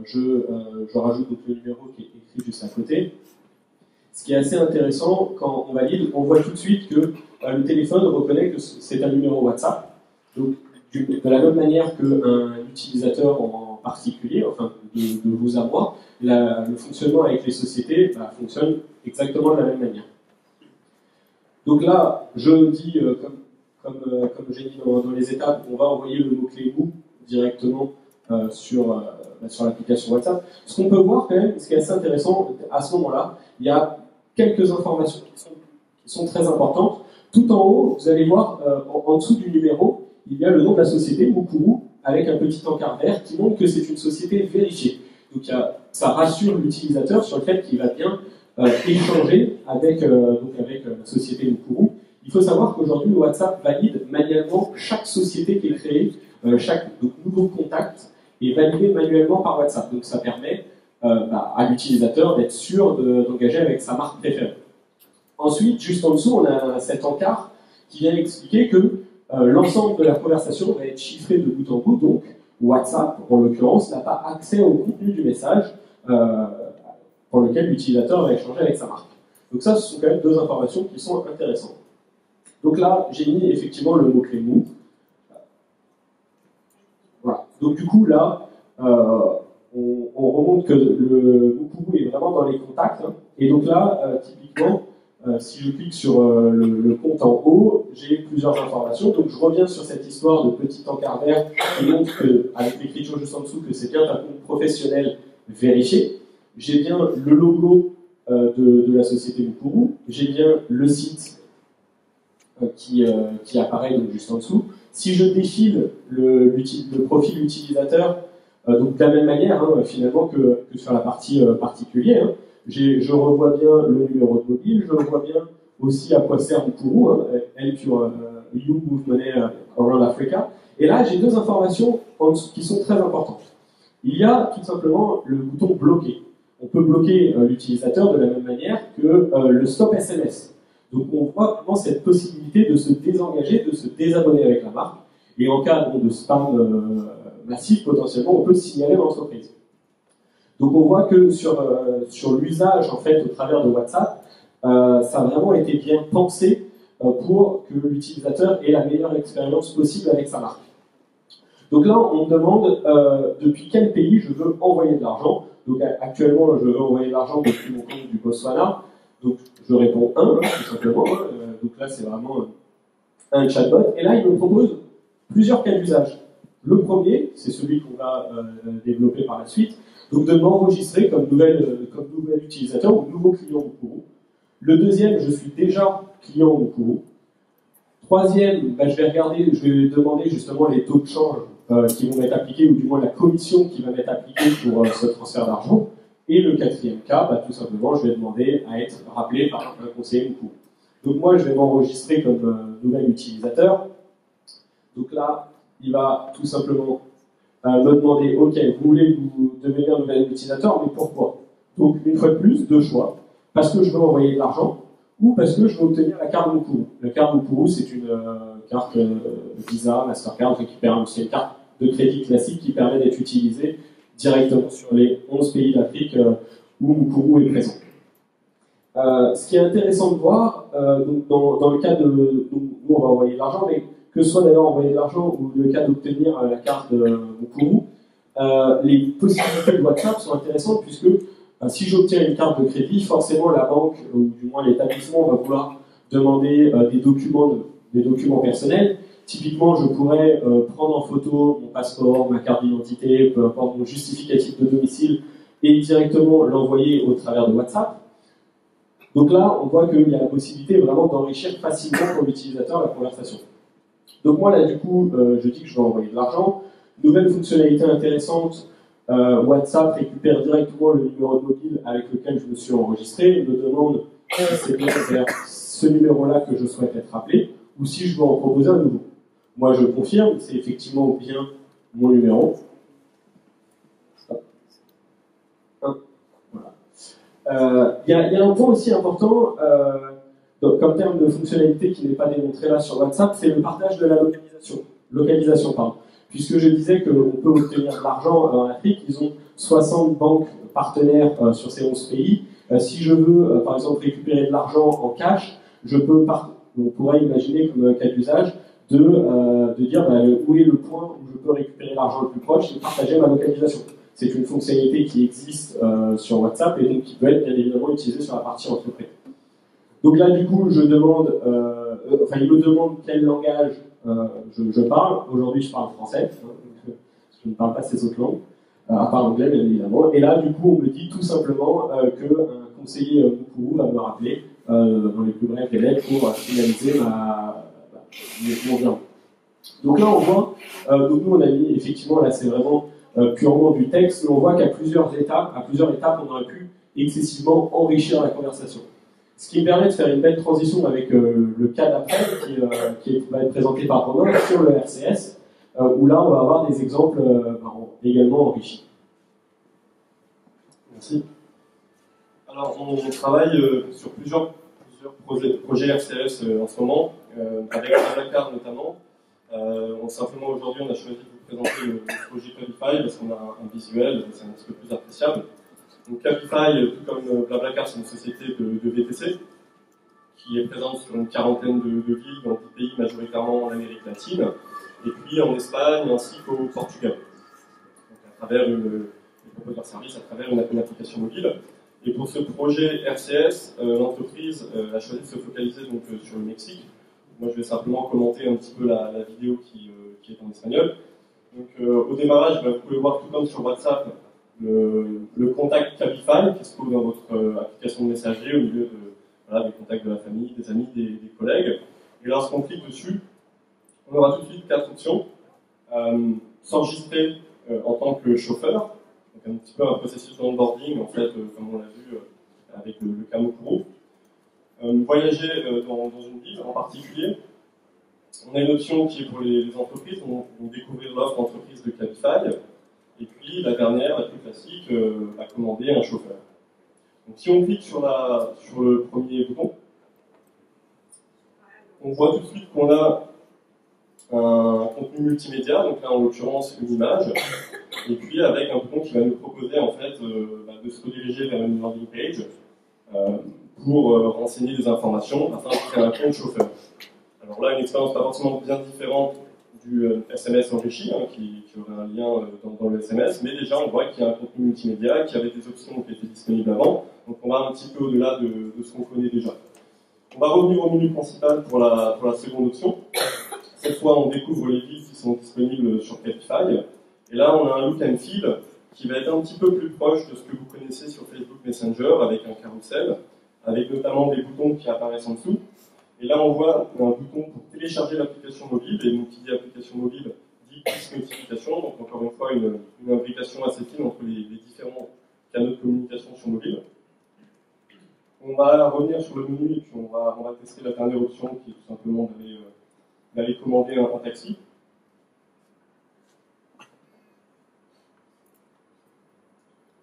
je rajoute donc, le numéro qui est écrit juste à côté. Ce qui est assez intéressant, quand on valide, on voit tout de suite que le téléphone reconnaît que c'est un numéro WhatsApp. Donc, de la même manière qu'un utilisateur en particulier, enfin de vous à moi, le fonctionnement avec les sociétés fonctionne exactement de la même manière. Donc là, je dis, comme j'ai dit dans les étapes, on va envoyer le mot-clé MOU directement sur l'application WhatsApp. Ce qu'on peut voir quand même, ce qui est assez intéressant, à ce moment-là, il y a quelques informations qui sont très importantes. Tout en haut, vous allez voir, en dessous du numéro, il y a le nom de la société, Mukuru, avec un petit encart vert qui montre que c'est une société vérifiée. Donc ça rassure l'utilisateur sur le fait qu'il va bien échanger avec la société Mukuru. Il faut savoir qu'aujourd'hui, WhatsApp valide manuellement chaque société qui est créée, chaque nouveau contact est validé manuellement par WhatsApp. Donc ça permet à l'utilisateur d'être sûr d'engager avec sa marque préférée. Ensuite, juste en dessous, on a cet encart qui vient expliquer que l'ensemble de la conversation va être chiffré de bout en bout, donc WhatsApp, en l'occurrence, n'a pas accès au contenu du message pour lequel l'utilisateur va échanger avec sa marque. Donc ça, ce sont quand même deux informations qui sont intéressantes. Donc là, j'ai mis effectivement le mot-clé MOU. Voilà. Donc du coup, là, on remonte que le Mukuru est vraiment dans les contacts. Hein. Et donc là, typiquement, si je clique sur le compte en haut, j'ai plusieurs informations. Donc je reviens sur cette histoire de petit encart vert qui montre avec l'écriture juste en dessous que c'est bien un compte professionnel vérifié. J'ai bien le logo de la société Mukuru. J'ai bien le site qui apparaît donc juste en dessous. Si je défile le profil utilisateur, donc de la même manière finalement que sur la partie particulière, hein, je revois bien le numéro de mobile, je revois bien aussi à quoi sert Mukuru, help you move money around Africa. Et là, j'ai deux informations en dessous qui sont très importantes. Il y a tout simplement le bouton bloquer. On peut bloquer l'utilisateur de la même manière que le stop SMS. Donc on voit vraiment cette possibilité de se désengager, de se désabonner avec la marque. Et en cas de spam massif, potentiellement, on peut signaler l'entreprise. Donc on voit que sur l'usage en fait au travers de WhatsApp, ça a vraiment été bien pensé pour que l'utilisateur ait la meilleure expérience possible avec sa marque. Donc là, on me demande depuis quel pays je veux envoyer de l'argent. Donc actuellement, je veux envoyer de l'argent depuis mon compte du Botswana. Donc je réponds 1, tout simplement. Donc là, c'est vraiment un chatbot. Et là, il me propose plusieurs cas d'usage. Le premier, c'est celui qu'on va développer par la suite. Donc de m'enregistrer comme nouvel utilisateur ou nouveau client Mukuru. Le deuxième, je suis déjà client Mukuru. Troisième, je vais demander justement les taux de change qui vont m'être appliqués, ou du moins la commission qui va m'être appliquée pour ce transfert d'argent. Et le quatrième cas, tout simplement, je vais demander à être rappelé par un conseiller Mukuru. Donc moi, je vais m'enregistrer comme nouvel utilisateur. Donc là, il va tout simplement me demander, OK, vous voulez vous devenir un nouvel utilisateur, mais pourquoi? Donc une fois de plus, deux choix. Parce que je veux envoyer de l'argent, ou parce que je veux obtenir la carte Mukuru. La carte Mukuru, c'est une carte Visa, Mastercard, c'est une carte de crédit classique qui permet d'être utilisée directement sur les 11 pays d'Afrique où Mukuru est présent. Ce qui est intéressant de voir, donc dans le cas de... Donc, nous, on va envoyer de l'argent, mais que ce soit d'ailleurs envoyer de l'argent ou le cas d'obtenir la carte Mukuru, les possibilités de WhatsApp sont intéressantes puisque si j'obtiens une carte de crédit, forcément la banque, ou du moins l'établissement, va vouloir demander des documents personnels. Typiquement, je pourrais prendre en photo mon passeport, ma carte d'identité, peu importe mon justificatif de domicile, et directement l'envoyer au travers de WhatsApp. Donc là, on voit qu'il y a la possibilité vraiment d'enrichir facilement pour l'utilisateur la conversation. Donc moi, là, du coup, je dis que je vais envoyer de l'argent. Nouvelle fonctionnalité intéressante, WhatsApp récupère directement le numéro de mobile avec lequel je me suis enregistré et me demande si c'est bien vers ce numéro-là que je souhaite être appelé ou si je veux en proposer un nouveau. Moi, je confirme, c'est effectivement bien mon numéro. Il y a un point aussi important, comme terme de fonctionnalité qui n'est pas démontré là sur WhatsApp, c'est le partage de la localisation. Puisque je disais qu'on peut obtenir de l'argent en Afrique, ils ont 60 banques partenaires sur ces 11 pays. Si je veux, par exemple, récupérer de l'argent en cash, on pourrait imaginer comme cas d'usage de dire où est le point où je peux récupérer l'argent le plus proche et partager ma localisation. C'est une fonctionnalité qui existe sur WhatsApp et donc qui peut être bien évidemment utilisée sur la partie entreprise. Donc là, du coup, il me demande quel langage je parle. Aujourd'hui, je parle français, donc, je ne parle pas ces autres langues, à part l'anglais, bien évidemment. Et là, du coup, on me dit tout simplement qu'un conseiller Mukuru va me rappeler dans les plus brefs délais pour finaliser mon virement. Donc là, on voit, donc nous, on a mis, effectivement, là, c'est vraiment purement du texte, mais on voit qu'à plusieurs étapes, on aurait pu excessivement enrichir la conversation. Ce qui me permet de faire une belle transition avec le cas d'après qui va être présenté par Romain sur le RCS, où là on va avoir des exemples également enrichis. Merci. Alors on travaille sur plusieurs projets RCS en ce moment, avec BlaBlaCar notamment. Simplement aujourd'hui on a choisi de vous présenter le projet Cabify parce qu'on a un visuel, c'est un petit peu plus appréciable. Donc Cabify, tout comme BlaBlaCar, c'est une société de VTC qui est présente sur une quarantaine de villes dans 10 pays, majoritairement en Amérique latine, et puis en Espagne ainsi qu'au Portugal. Donc à travers ils proposent leur service à travers une application mobile. Et pour ce projet RCS, l'entreprise a choisi de se focaliser donc, sur le Mexique. Moi, je vais simplement commenter un petit peu la vidéo qui est en espagnol. Donc, au démarrage, vous pouvez voir tout comme sur WhatsApp le contact Cabify qui se trouve dans votre application de messagerie au milieu des contacts de la famille, des amis, des collègues. Et lorsqu'on clique dessus, on aura tout de suite 4 options. S'enregistrer en tant que chauffeur, donc un petit peu un processus d'onboarding, en fait, comme on l'a vu avec le cas Mukuru. Voyager dans une ville en particulier. On a une option qui est pour les entreprises, donc découvrir l'offre d'entreprise de Cabify. Et puis la dernière, la plus classique, commander un chauffeur. Donc si on clique sur le premier bouton, on voit tout de suite qu'on a un contenu multimédia, donc là en l'occurrence une image, et puis avec un bouton qui va nous proposer en fait de se rediriger vers une landing page pour renseigner des informations afin de créer un compte chauffeur. Alors là, une expérience pas forcément bien différente du SMS enrichi, qui aurait un lien dans le SMS, mais déjà on voit qu'il y a un contenu multimédia, qu'il y avait des options qui étaient disponibles avant, donc on va un petit peu au-delà de ce qu'on connaît déjà. On va revenir au menu principal pour la seconde option. Cette fois, on découvre les villes qui sont disponibles sur Cabify, et là on a un look and feel qui va être un petit peu plus proche de ce que vous connaissez sur Facebook Messenger, avec un carrousel, avec notamment des boutons qui apparaissent en dessous. Et là, on voit un bouton pour télécharger l'application mobile, et donc qui dit application mobile dit push notification, donc encore une fois une imbrication assez fine entre les différents canaux de communication sur mobile. On va revenir sur le menu et puis on va tester la dernière option qui est tout simplement d'aller commander un taxi.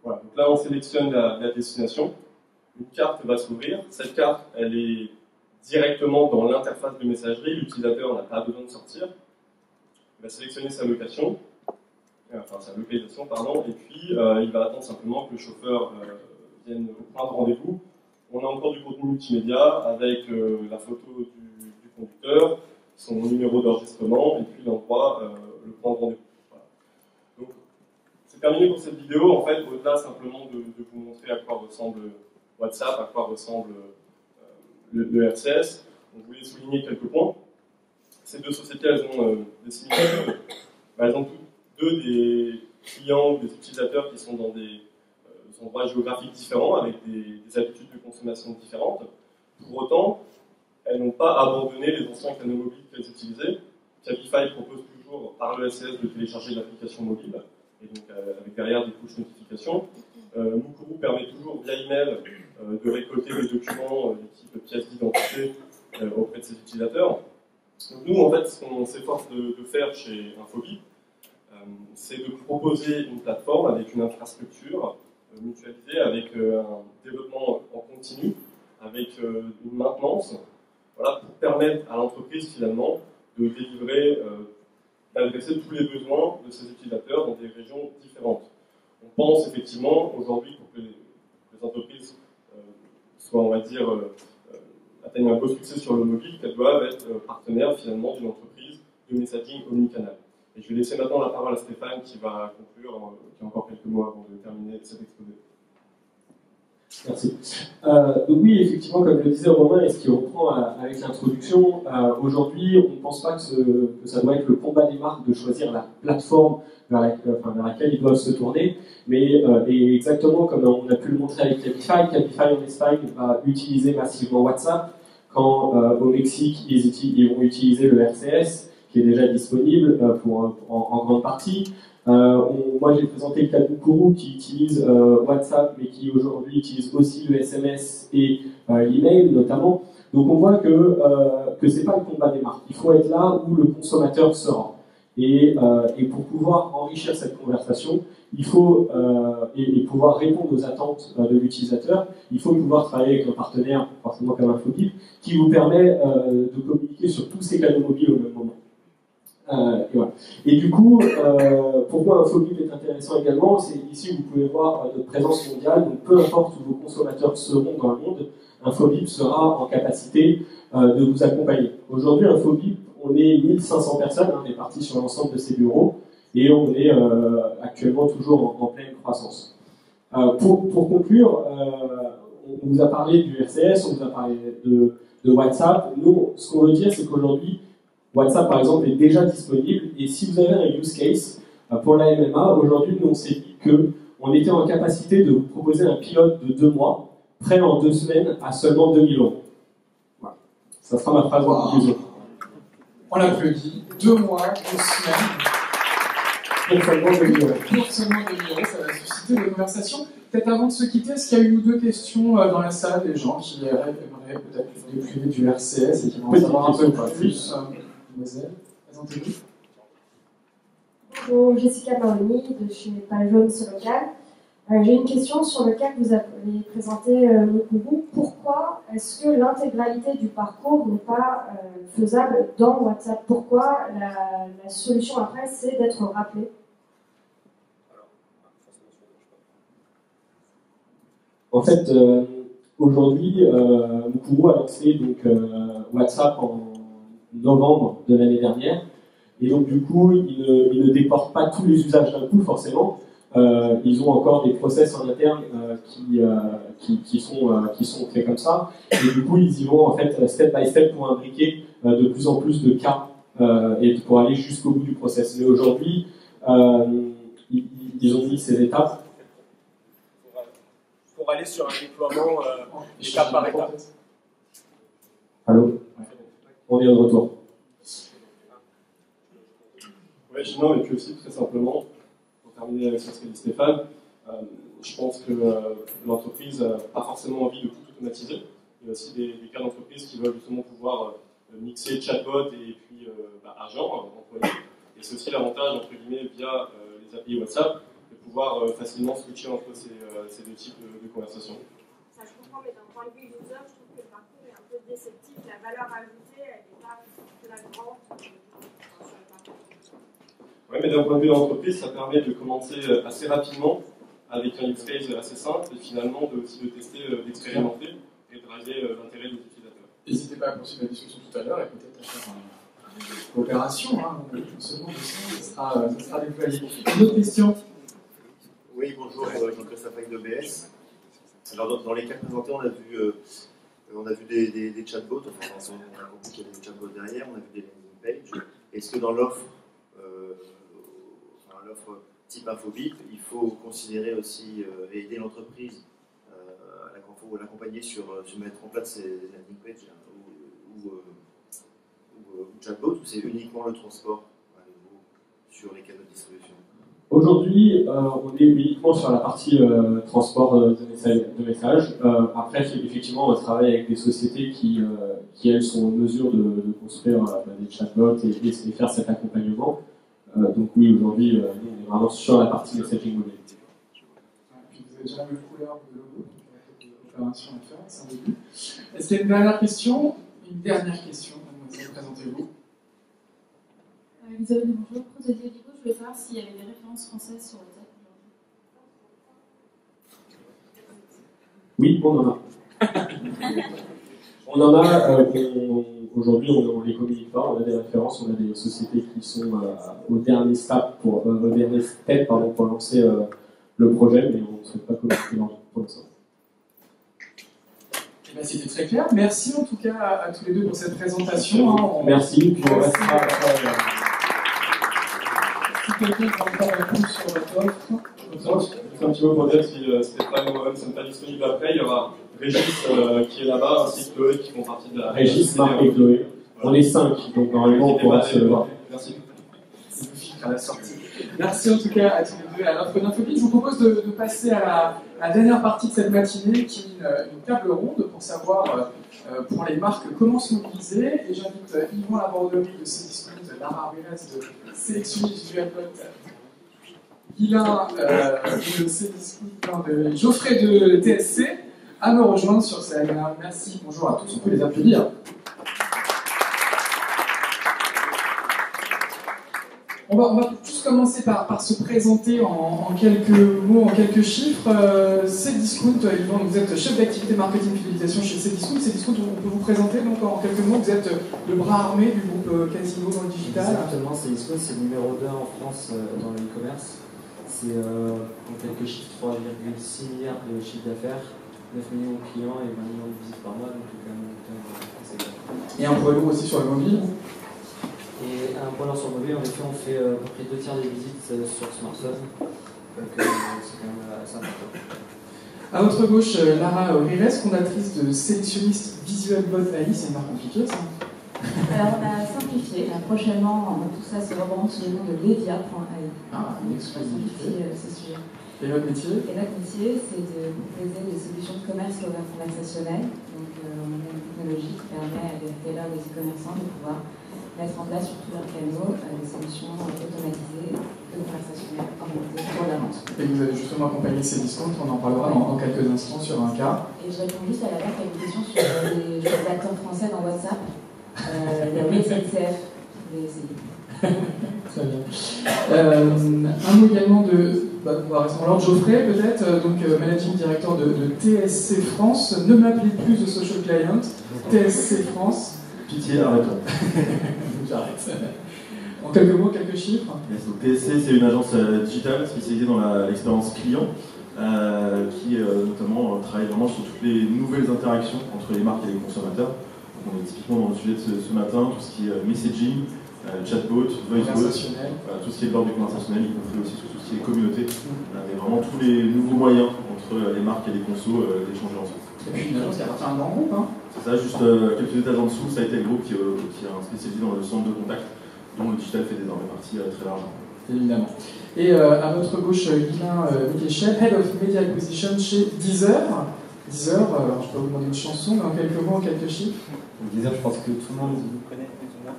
Voilà, donc là on sélectionne la destination. Une carte va s'ouvrir. Cette carte, elle est directement dans l'interface de messagerie. L'utilisateur n'a pas besoin de sortir. Il va sélectionner sa localisation, pardon, et puis il va attendre simplement que le chauffeur vienne au point de rendez-vous. On a encore du contenu multimédia avec la photo du conducteur, son numéro d'enregistrement et puis l'endroit, le point de rendez-vous. Voilà. Donc, c'est terminé pour cette vidéo. En fait, au-delà simplement de vous montrer à quoi ressemble WhatsApp, à quoi ressemble le RCS, on voulait souligner quelques points. Ces deux sociétés, elles ont des similitudes. Elles ont toutes deux des clients ou des utilisateurs qui sont dans des endroits géographiques différents, avec des habitudes de consommation différentes. Pour autant, elles n'ont pas abandonné les anciens canaux mobiles qu'elles utilisaient. Cabify propose toujours par le SES de télécharger l'application mobile, et donc avec derrière des push notifications. Mukuru permet toujours via email de récolter des documents du type pièce d'identité auprès de ses utilisateurs. Donc nous, en fait, ce qu'on s'efforce de faire chez Infobip, c'est de proposer une plateforme avec une infrastructure mutualisée, avec un développement en continu, avec une maintenance, voilà, pour permettre à l'entreprise finalement de délivrer, d'adresser tous les besoins de ses utilisateurs dans des régions différentes. On pense effectivement aujourd'hui pour que les entreprises soient, on va dire, atteignent un beau succès sur le mobile, qu'elles doivent être partenaires finalement d'une entreprise de messaging omnicanal. Et je vais laisser maintenant la parole à Stéphane qui va conclure, qui a encore quelques mots avant de terminer cet exposé. Merci. Donc oui, effectivement, comme le disait Romain, et ce qui reprend avec l'introduction, aujourd'hui, on ne pense pas que ça doit être le combat des marques de choisir la plateforme vers laquelle ils doivent se tourner, mais et exactement comme on a pu le montrer avec Cabify en Espagne va utiliser massivement WhatsApp, quand au Mexique, ils vont utiliser le RCS, qui est déjà disponible en grande partie. Moi, j'ai présenté le cas de Mukuru qui utilise WhatsApp, mais qui aujourd'hui utilise aussi le SMS et l'email notamment. Donc on voit que c'est pas le combat des marques. Il faut être là où le consommateur sera. Et pour pouvoir enrichir cette conversation, il faut et pouvoir répondre aux attentes de l'utilisateur, il faut pouvoir travailler avec un partenaire, forcément comme Infobip, qui vous permet de communiquer sur tous ces canaux mobiles au même moment. Et, voilà. Et du coup, pourquoi Infobip est intéressant également, c'est ici vous pouvez voir notre présence mondiale, donc peu importe où vos consommateurs seront dans le monde, Infobip sera en capacité de vous accompagner. Aujourd'hui, Infobip, on est 1500 personnes réparties sur l'ensemble de ces bureaux, et on est actuellement toujours en pleine croissance. Pour conclure, on vous a parlé du RCS, on vous a parlé de WhatsApp. Nous, ce qu'on veut dire, c'est qu'aujourd'hui, WhatsApp, par exemple, est déjà disponible. Et si vous avez un use case pour la MMA, aujourd'hui, nous, on s'est dit qu'on était en capacité de vous proposer un pilote de 2 mois, prêt en 2 semaines à seulement 2 000 €. Voilà. Ça sera ma phrase de conclusion. On l'applaudit. 2 mois, 2 semaines. Pour seulement 2 000 €. Pour seulement 2 000 €, ça va susciter des conversations. Peut-être avant de se quitter, est-ce qu'il y a une ou deux questions dans la salle, des gens qui aimeraient peut-être les privés du RCS et qui vont en savoir un peu plus? Bonjour, Jessica Paolini de chez Pajon Solocal. J'ai une question sur le cas que vous avez présenté, Mukuru. Pourquoi est-ce que l'intégralité du parcours n'est pas faisable dans WhatsApp? Pourquoi la solution après, c'est d'être rappelé? En fait, aujourd'hui, Mukuru a lancé donc, WhatsApp en novembre de l'année dernière, et donc du coup, ils ne déportent pas tous les usages d'un coup, forcément. Ils ont encore des process en interne qui sont faits comme ça, et du coup, ils y vont en fait step by step pour imbriquer de plus en plus de cas et pour aller jusqu'au bout du process. Mais aujourd'hui, ils ont mis ces étapes. Pour aller sur un déploiement étape par étape. Allô? On est de retour. Ouais, non, et puis aussi très simplement, pour terminer avec ce qu'a dit Stéphane, je pense que l'entreprise n'a pas forcément envie de tout automatiser. Il y a aussi des cas d'entreprises qui veulent justement pouvoir mixer chatbot et puis agent, employé. Et c'est aussi l'avantage, entre guillemets, via les API WhatsApp, de pouvoir facilement switcher entre ces deux types de conversations. Ça, je comprends, mais d'un point de vue user, je trouve que le parcours est un peu déceptif. La valeur ajoutée, elle n'est pas flagrante. Oui, mais d'un point de vue d'entreprise, ça permet de commencer assez rapidement avec un use case assez simple et finalement aussi de tester, d'expérimenter et de driver l'intérêt des utilisateurs. N'hésitez pas à poursuivre la discussion tout à l'heure et peut-être à faire une coopération. Hein, non seulement ça sera déployé. Une autre question? Oui, bonjour, Jean-Christophe Paille d'OBS. Alors, dans les cas présentés, on a vu des chatbots, enfin, on a compris qu'il y avait des chatbots derrière, on a vu des landing pages. Est-ce que dans l'offre type Infobip, il faut considérer aussi et aider l'entreprise à l'accompagner sur mettre en place ces landing pages ou chatbot, ou c'est uniquement le transport à nouveau sur les canaux de distribution? Aujourd'hui, on est uniquement sur la partie transport de messages. Après, effectivement, on travaille avec des sociétés qui elles, sont en mesure de construire des chatbots et faire cet accompagnement. Donc oui, aujourd'hui, nous, on est vraiment sur la partie messaging mobile. Puis vous avez déjà vu le couleur de logo, opération à faire, c'est un début. Est-ce qu'il y a une dernière question? Une dernière question, mademoiselle, présentez-vous. Elisabeth, bonjour, Pro de Diego. Je voulais savoir s'il y avait des références françaises sur WhatsApp aujourd'hui. Oui, on en a. On en a, aujourd'hui, on ne les communique pas, on a des références, on a des sociétés qui sont au dernier step pour lancer le projet, mais on ne souhaite pas communiquer pour l'instant. C'était très clair. Merci en tout cas à tous les deux pour cette présentation. Merci. Puis on restera si quelqu'un veut encore répondre sur votre offre. C'est un petit mot pour dire si Stéphane ou moi-même ne sommes pas disponibles après, il y aura Régis qui est là-bas, ainsi que Chloé qui font partie de la... Régis, Marc et Chloé. On est 5, donc normalement on pourra se voir. Merci. C'est le filtre à la sortie. Merci en tout cas à tous les deux à l'offre d'Infobip. Je vous propose de passer à la dernière partie de cette matinée qui est une table ronde pour savoir pour les marques comment se mobiliser. Et j'invite Yvan Laborderie de Cdiscount, Lara Ruiz de Sélectionniste Visual Bot, Guilain de Cdiscount, de Geoffrey de TSC à me rejoindre sur scène. Merci, bonjour à tous, on peut les applaudir. On va juste commencer par se présenter en quelques mots, en quelques chiffres. Cdiscount, Yvan, vous êtes chef d'activité marketing fidélisation chez Cdiscount. Cdiscount, on peut vous présenter donc en quelques mots, vous êtes le bras armé du groupe Casino dans le digital. Exactement, Cdiscount, c'est le numéro 2 en France dans le e-commerce. C'est en quelques chiffres 3,6 milliards de chiffre d'affaires, 9 millions de clients et 20 millions de visites par mois, donc c'est quand même assez bien. Et un point lourd aussi sur le mobile. Et un point lourd sur le mobile, en effet, on fait à peu près 2 tiers des visites sur smartphone, donc c'est quand même assez important. À votre gauche, Lara Ruiz, fondatrice de Sélectionniste Visual Bot AI, c'est une marque compliquée ça? Alors on a simplifié, prochainement tout ça se rebrande sous le nom de Ledia.ai. Ah, une exclusivité. Ce sujet. Et votre métier? Et notre métier, c'est de proposer des solutions de commerce ouvert conversationnel. Donc on a une technologie qui permet à des retailers, des e-commerçants de pouvoir mettre en place sur tous leurs canaux des solutions automatisées de conversationnel orientées pour la vente. Et vous avez justement accompagné Cdiscount, on en parlera dans quelques instants sur un cas. Et je réponds juste à la dernière question sur les acteurs français dans WhatsApp. Il y a oui SNCF, je vais essayer. Très bien. Un mot également on va rester en l'ordre, Geoffrey peut-être, donc Managing Director de TSC France. Ne m'appelez plus de Social Client, TSC France. Pitié, arrête-toi. J'arrête. En quelques mots, quelques chiffres. Yes, donc TSC, c'est une agence digitale spécialisée dans l'expérience client, qui notamment travaille vraiment sur toutes les nouvelles interactions entre les marques et les consommateurs. Donc on est typiquement dans le sujet de ce matin, tout ce qui est messaging, chatbot, voicebot, tout ce qui est de l'ordre du conversationnel, y compris aussi tout ce qui est communauté, et vraiment tous les nouveaux moyens entre les marques et les consos d'échanger ensemble. Et puis une agence qui appartient à un grand groupe, hein. C'est ça, juste quelques étages en dessous, ça a été le groupe qui est un spécialisé dans le centre de contact, dont le digital fait désormais partie très large. évidemment. Et à votre gauche, Guilain Mikechel, Head of Media Acquisition chez Deezer. Deezer, alors je peux vous demander une chanson, mais en quelques mots, en quelques chiffres. Deezer, je pense que tout le monde vous connaît plus ou moins.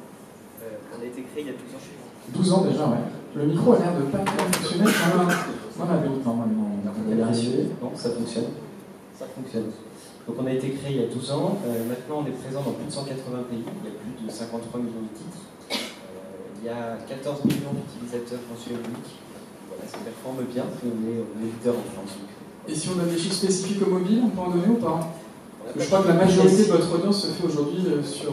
On a été créé il y a 12 ans chez nous. 12 ans déjà, ouais. Le micro a l'air de pas très fonctionner. On a d'autres normalement. On va y arriver. Non, ça fonctionne. Ça fonctionne. Donc on a été créé il y a 12 ans. Maintenant, on est présent dans plus de 180 pays. Il y a plus de 53 millions de titres. Il y a 14 millions d'utilisateurs mensuels uniques. Voilà, ça performe bien. Et on est leader en France. Et si on a des chiffres spécifiques au mobile, on peut en donner ou pas? Je crois que la majorité de votre audience se fait aujourd'hui sur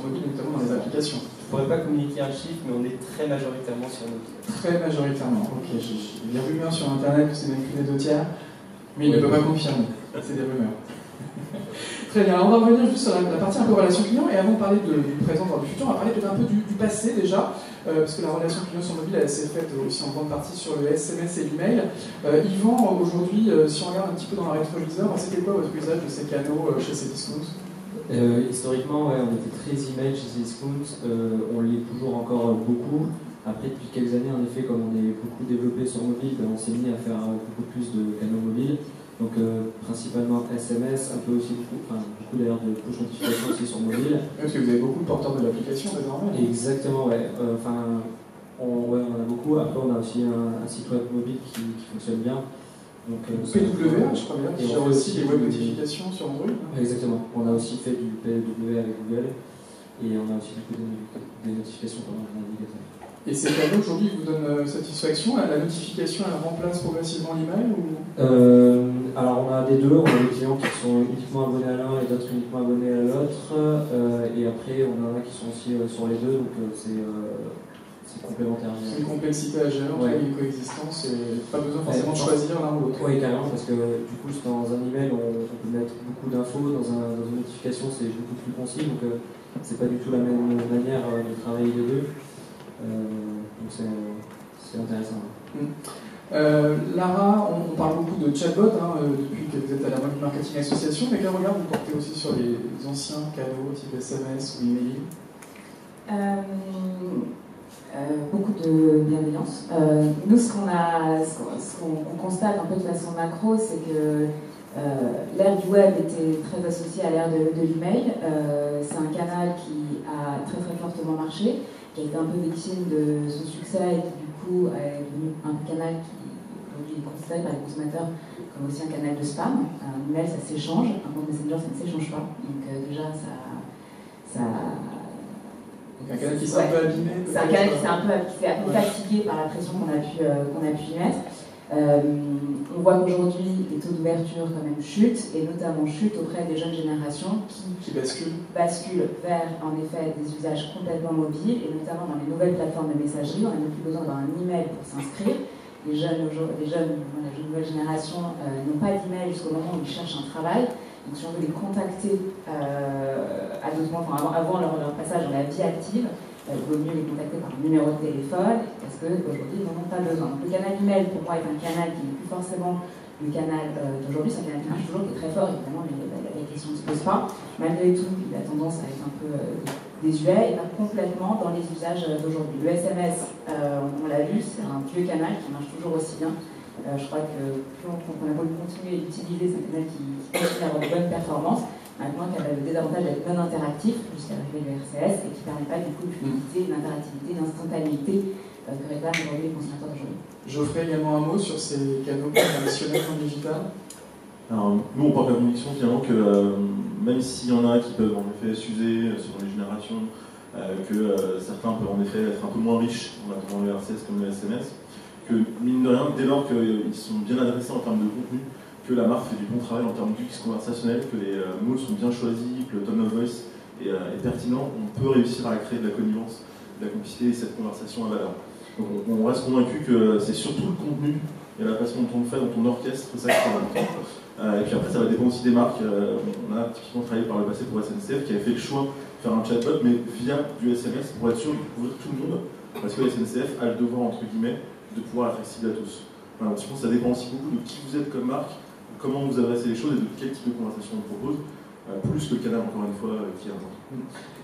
mobile, notamment dans les applications. Je ne pourrais pas communiquer un chiffre, mais on est très majoritairement sur mobile. Très majoritairement, ok. J'ai des rumeurs sur Internet que c'est même plus des 2 tiers, mais il ne peut pas confirmer. C'est des rumeurs. Très bien, alors on va revenir juste sur la partie un peu relation client, et avant de parler du présent voire du futur, on va parler peut-être un peu du passé déjà, parce que la relation client sur mobile, elle s'est faite aussi en grande partie sur le SMS et l'email. Yvan, aujourd'hui, si on regarde un petit peu dans la rétroviseur, c'était quoi votre usage de ces canaux chez Cdiscount? Historiquement, ouais, on était très email chez Cdiscount, on l'est toujours encore beaucoup. Après, depuis quelques années, en effet, comme on est beaucoup développé sur mobile, on s'est mis à faire beaucoup plus de canaux mobiles. Donc principalement SMS, un peu aussi beaucoup d'ailleurs de push notification aussi sur mobile. Parce que vous avez beaucoup de porteurs de l'application désormais. Exactement, ouais. On en a beaucoup. Après, on a aussi un site web mobile qui fonctionne bien. Donc, PWA, je crois bien, qui gère aussi les web notifications sur Android. Exactement. On a aussi fait du PWA avec Google et on a aussi des notifications pendant le navigateur. Et ces canaux aujourd'hui vous donnent satisfaction? La notification, elle remplace progressivement l'email ou... Alors on a des deux, on a des clients qui sont uniquement abonnés à l'un et d'autres uniquement abonnés à l'autre. Et après on en a qui sont aussi sur les deux, donc c'est complémentaire. C'est une complexité à gérer, ouais. Une coexistence et pas besoin forcément de choisir l'un ou l'autre. Oui, carrément, parce que du coup dans un email on peut mettre beaucoup d'infos, dans une notification c'est beaucoup plus concis, donc c'est pas du tout la même manière de travailler les deux. Donc c'est intéressant. Lara, on parle beaucoup de chatbot depuis que vous êtes à la Mobile Marketing Association, mais quel regard vous portez aussi sur les anciens canaux type SMS ou email? Beaucoup de bienveillance. Nous, ce qu'on constate un peu de façon macro, c'est que l'ère du web était très associée à l'ère de l'email. C'est un canal qui a très très fortement marché, qui a été un peu victime de son succès et qui du coup est devenu un canal qui aujourd'hui est considéré par les consommateurs comme aussi un canal de spam. Un email, ça s'échange, un compte Messenger, ça ne s'échange pas. Donc déjà, un canal qui s'est un peu abîmé. C'est un canal qui s'est un peu fatigué par la pression qu'on a pu y mettre. On voit qu'aujourd'hui, les taux d'ouverture quand même chutent, et notamment chutent auprès des jeunes générations qui basculent vers en effet des usages complètement mobiles, et notamment dans les nouvelles plateformes de messagerie. On n'a même plus besoin d'avoir un email pour s'inscrire. Les nouvelles générations n'ont pas d'email jusqu'au moment où ils cherchent un travail. Donc si on veut les contacter à d'autres moments, avant leur passage dans la vie active, il vaut mieux les contacter par un numéro de téléphone, parce qu'aujourd'hui, ils n'en ont pas besoin. Donc le canal email, pour moi, est un canal qui n'est plus forcément le canal d'aujourd'hui. C'est un canal qui marche toujours, qui est très fort, évidemment, mais la question ne se pose pas. Malgré tout, il a tendance à être un peu désuet et pas complètement dans les usages d'aujourd'hui. Le SMS, on l'a vu, c'est un vieux canal qui marche toujours aussi bien. Je crois que plus on a voulu continuer à l'utiliser, c'est un canal qui continue à avoir de bonnes performances. Maintenant, qui a le désavantage d'être non interactif jusqu'à l'arrivée du RCS et qui ne permet pas du coup de fluidité, une interactivité, une instantanéité que réclament aujourd'hui les consommateurs d'aujourd'hui. Geoffrey, également un mot sur ces canaux traditionnels en digital? Alors, nous, on porte la conviction finalement que même s'il y en a qui peuvent en effet s'user selon les générations, que certains peuvent en effet être un peu moins riches en attendant le RCS comme le SMS, que mine de rien, dès lors qu'ils sont bien adressés en termes de contenu, que la marque fait du bon travail en termes d'UX conversationnel, que les mots sont bien choisis, que le tone of voice est pertinent, on peut réussir à créer de la connivence, de la complicité et cette conversation à valeur. Donc on reste convaincu que c'est surtout le contenu et la façon dont on le fait, dont on orchestre, ça qui est important. Et puis après, ça va dépendre aussi des marques. On a typiquement travaillé par le passé pour SNCF qui avait fait le choix de faire un chatbot, mais via du SMS pour être sûr de couvrir tout le monde, parce que la SNCF a le devoir, entre guillemets, de pouvoir être accessible à tous. Voilà, je pense que ça dépend aussi beaucoup de qui vous êtes comme marque, comment vous adressez les choses et de quel type de conversation on propose. plus que le canal, encore une fois, qui est important.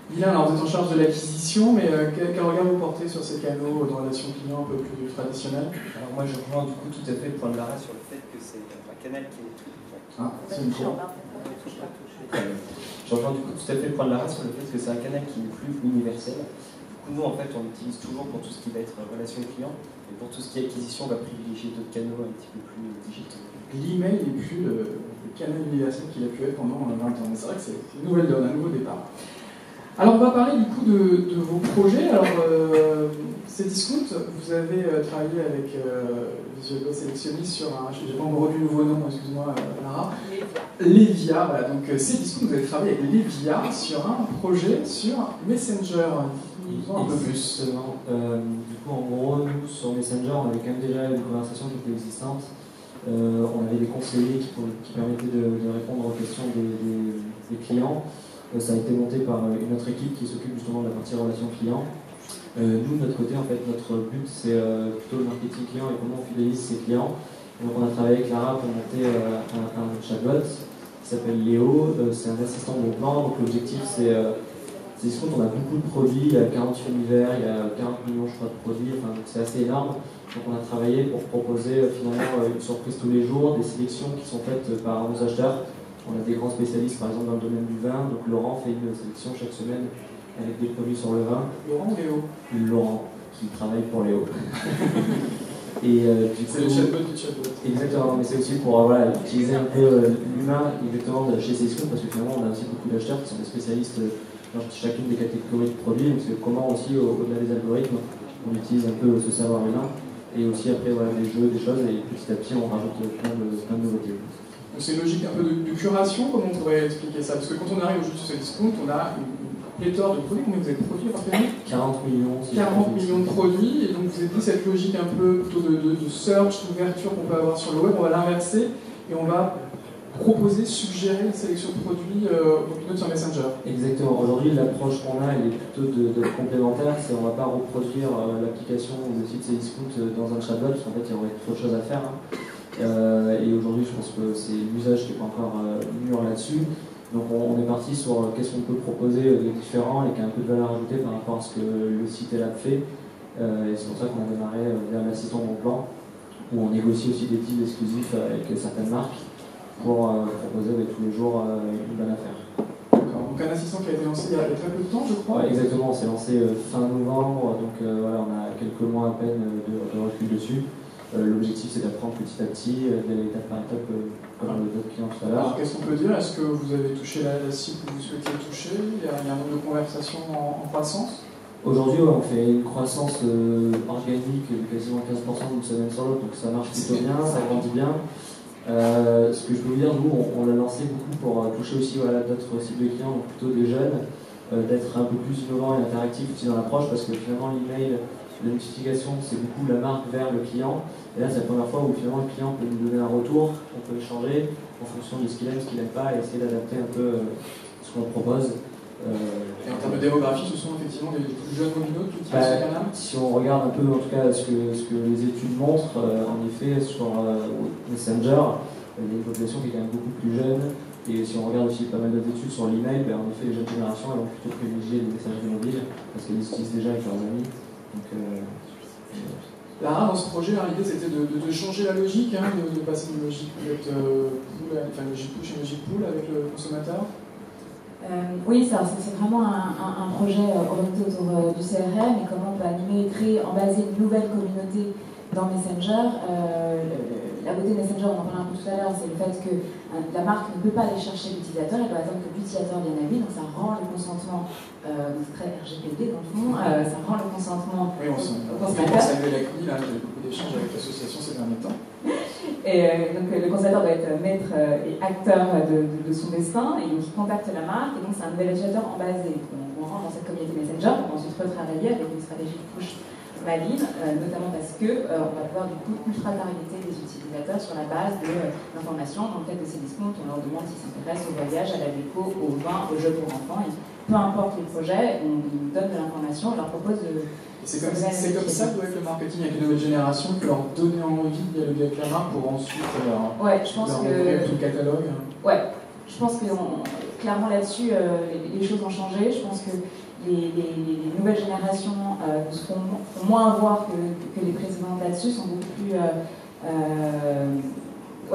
Dylan, alors vous êtes en charge de l'acquisition, mais quel regard vous portez sur ces canaux de relations clients un peu plus traditionnels? Alors moi je rejoins du coup tout à fait le point de Lara sur le fait que c'est un canal qui est... c'est une chose. Je rejoins du coup tout à fait le point de Lara sur le fait que c'est un canal qui n'est plus universel. Du coup, nous en fait on l'utilise toujours pour tout ce qui va être relation client, et pour tout ce qui est acquisition on va privilégier d'autres canaux un petit peu plus digitaux. L'email n'est plus le canal universel qu'il a pu être pendant 20 ans, mais c'est vrai que c'est une nouvelle donne, un nouveau départ. Alors on va parler du coup de vos projets. Alors Cdiscount, vous avez travaillé avec Visual Sélectionniste sur un, j'ai pas encore retenu le nouveau nom, excuse-moi Lara. Levia, voilà, donc Cdiscount, vous avez travaillé avec Levia sur un projet sur Messenger. Dites-nous un peu plus. Du coup en gros, nous sur Messenger, on avait quand même déjà une conversation qui était existante. On avait des conseillers qui permettaient de répondre aux questions des clients. Ça a été monté par une autre équipe qui s'occupe justement de la partie relation client. Nous, de notre côté, en fait, notre but, c'est plutôt le marketing client et comment on fidélise ses clients. Donc, on a travaillé avec Lara pour monter un chatbot qui s'appelle Léo. C'est un assistant bon plan. Donc, l'objectif, c'est Cdiscount, on a beaucoup de produits. Il y a 48 univers, il y a 40 millions, je crois, de produits. Enfin, c'est assez énorme. Donc, on a travaillé pour proposer finalement une surprise tous les jours, des sélections qui sont faites par nos acheteurs. On a des grands spécialistes, par exemple, dans le domaine du vin. Donc, Laurent fait une sélection chaque semaine avec des produits sur le vin. Laurent ou Léo? Laurent, qui travaille pour Léo. Et du coup, c'est le chatbot du chatbot. Exactement, mais c'est aussi pour utiliser un peu l'humain exactement chez Cdiscount, parce que finalement, on a aussi beaucoup d'acheteurs qui sont des spécialistes dans chacune des catégories de produits. Donc, c'est comment aussi, au-delà des algorithmes, on utilise un peu ce savoir humain. Et aussi, après, voilà, des jeux, des choses, et petit à petit, on rajoute plein de nouveautés. Donc c'est une logique un peu de curation, comment on pourrait expliquer ça? Parce que quand on arrive aujourd'hui sur Cdiscount, on a une pléthore de produits. Combien vous avez de produits à partir 40 millions. 40 millions de produits, et donc vous avez dit cette logique un peu plutôt de search, d'ouverture qu'on peut avoir sur le web, on va l'inverser et on va proposer, suggérer une sélection de produits au sur Messenger. Exactement. Aujourd'hui, l'approche qu'on a, elle est plutôt de complémentaire. On ne va pas reproduire l'application ou le site Cdiscount dans un chatbot, parce qu'en fait, il y aurait trop de choses à faire. Et aujourd'hui, je pense que c'est l'usage qui n'est pas encore mûr là-dessus. Donc on est parti sur qu'est-ce qu'on peut proposer de différent et qui a un peu de valeur ajoutée par rapport à ce que le site et l'app fait. Et c'est pour ça qu'on a démarré vers l'assistant bon plan, où on négocie aussi des deals exclusifs avec certaines marques pour proposer tous les jours une bonne affaire. D'accord. Donc un assistant qui a été lancé il y a très peu de temps, je crois. Ouais, exactement, on s'est lancé fin novembre, donc voilà, on a quelques mois à peine de recul dessus. L'objectif, c'est d'apprendre petit à petit, d'aller étape par étape, comme d'autres clients tout à l'heure. Alors, qu'est-ce qu'on peut dire? Est-ce que vous avez touché la cible que vous souhaitiez toucher? Il y a un nombre de conversations en croissance? Aujourd'hui, on fait une croissance organique de quasiment 15% d'une semaine sur l'autre, donc ça marche plutôt bien, ça grandit bien. Ce que je peux vous dire, nous, on l'a lancé beaucoup pour toucher aussi d'autres cibles de clients, donc plutôt des jeunes, d'être un peu plus innovant et interactif aussi dans l'approche, parce que finalement, l'email, la notification, c'est beaucoup la marque vers le client. Et là, c'est la première fois où finalement le client peut nous donner un retour, on peut échanger en fonction de ce qu'il aime, ce qu'il n'aime pas, et essayer d'adapter un peu ce qu'on propose. Et en termes de démographie, ce sont effectivement les plus jeunes nominaux qui utilisent ce canal? Si on regarde un peu en tout cas ce que les études montrent, en effet, sur Messenger, il y a une population qui est quand même beaucoup plus jeune. Et si on regarde aussi pas mal d'autres études sur l'email, en effet, les jeunes générations elles vont plutôt privilégier les messageries mobiles parce qu'elles les utilisent déjà avec leurs amis. Donc, Lara, dans ce projet, l'idée c'était de changer la logique, de passer d'une logique logique push à une logique pull avec le consommateur. Oui, c'est vraiment un projet orienté autour du CRM et comment on peut animer et créer, embaser une nouvelle communauté dans Messenger. La beauté de Messenger, on en parlait un peu tout à l'heure, c'est le fait que la marque ne peut pas aller chercher l'utilisateur, elle doit attendre que l'utilisateur vienne à lui, donc ça rend le consentement, c'est très RGPD dans le fond, ça rend le consentement au consommateur. Ça a la CNIL, j'ai beaucoup d'échanges avec l'association ces derniers temps. Et donc le consommateur doit être maître et acteur de son destin, et donc il contacte la marque, et donc c'est un nouvel utilisateur embasé. On rentre dans cette communauté Messenger, on va ensuite retravailler avec une stratégie de push maligne, notamment parce que on va pouvoir du coup ultra targeter les utilisateurs sur la base de l'information. Dans le cas de Cdiscount, on leur demande s'ils s'intéressent au voyage, à la déco, au vin, aux jeux pour enfants. Et peu importe les projets, on nous donne de l'information, on leur propose de... C'est comme ça que doit être le marketing avec les nouvelles générations, que leur donner envie d'y aller avec la marque pour ensuite leur ouvrir tout le catalogue. Ouais, je pense que clairement là-dessus, les choses ont changé. Je pense que les nouvelles générations font moins avoir que les précédentes là-dessus, sont beaucoup plus,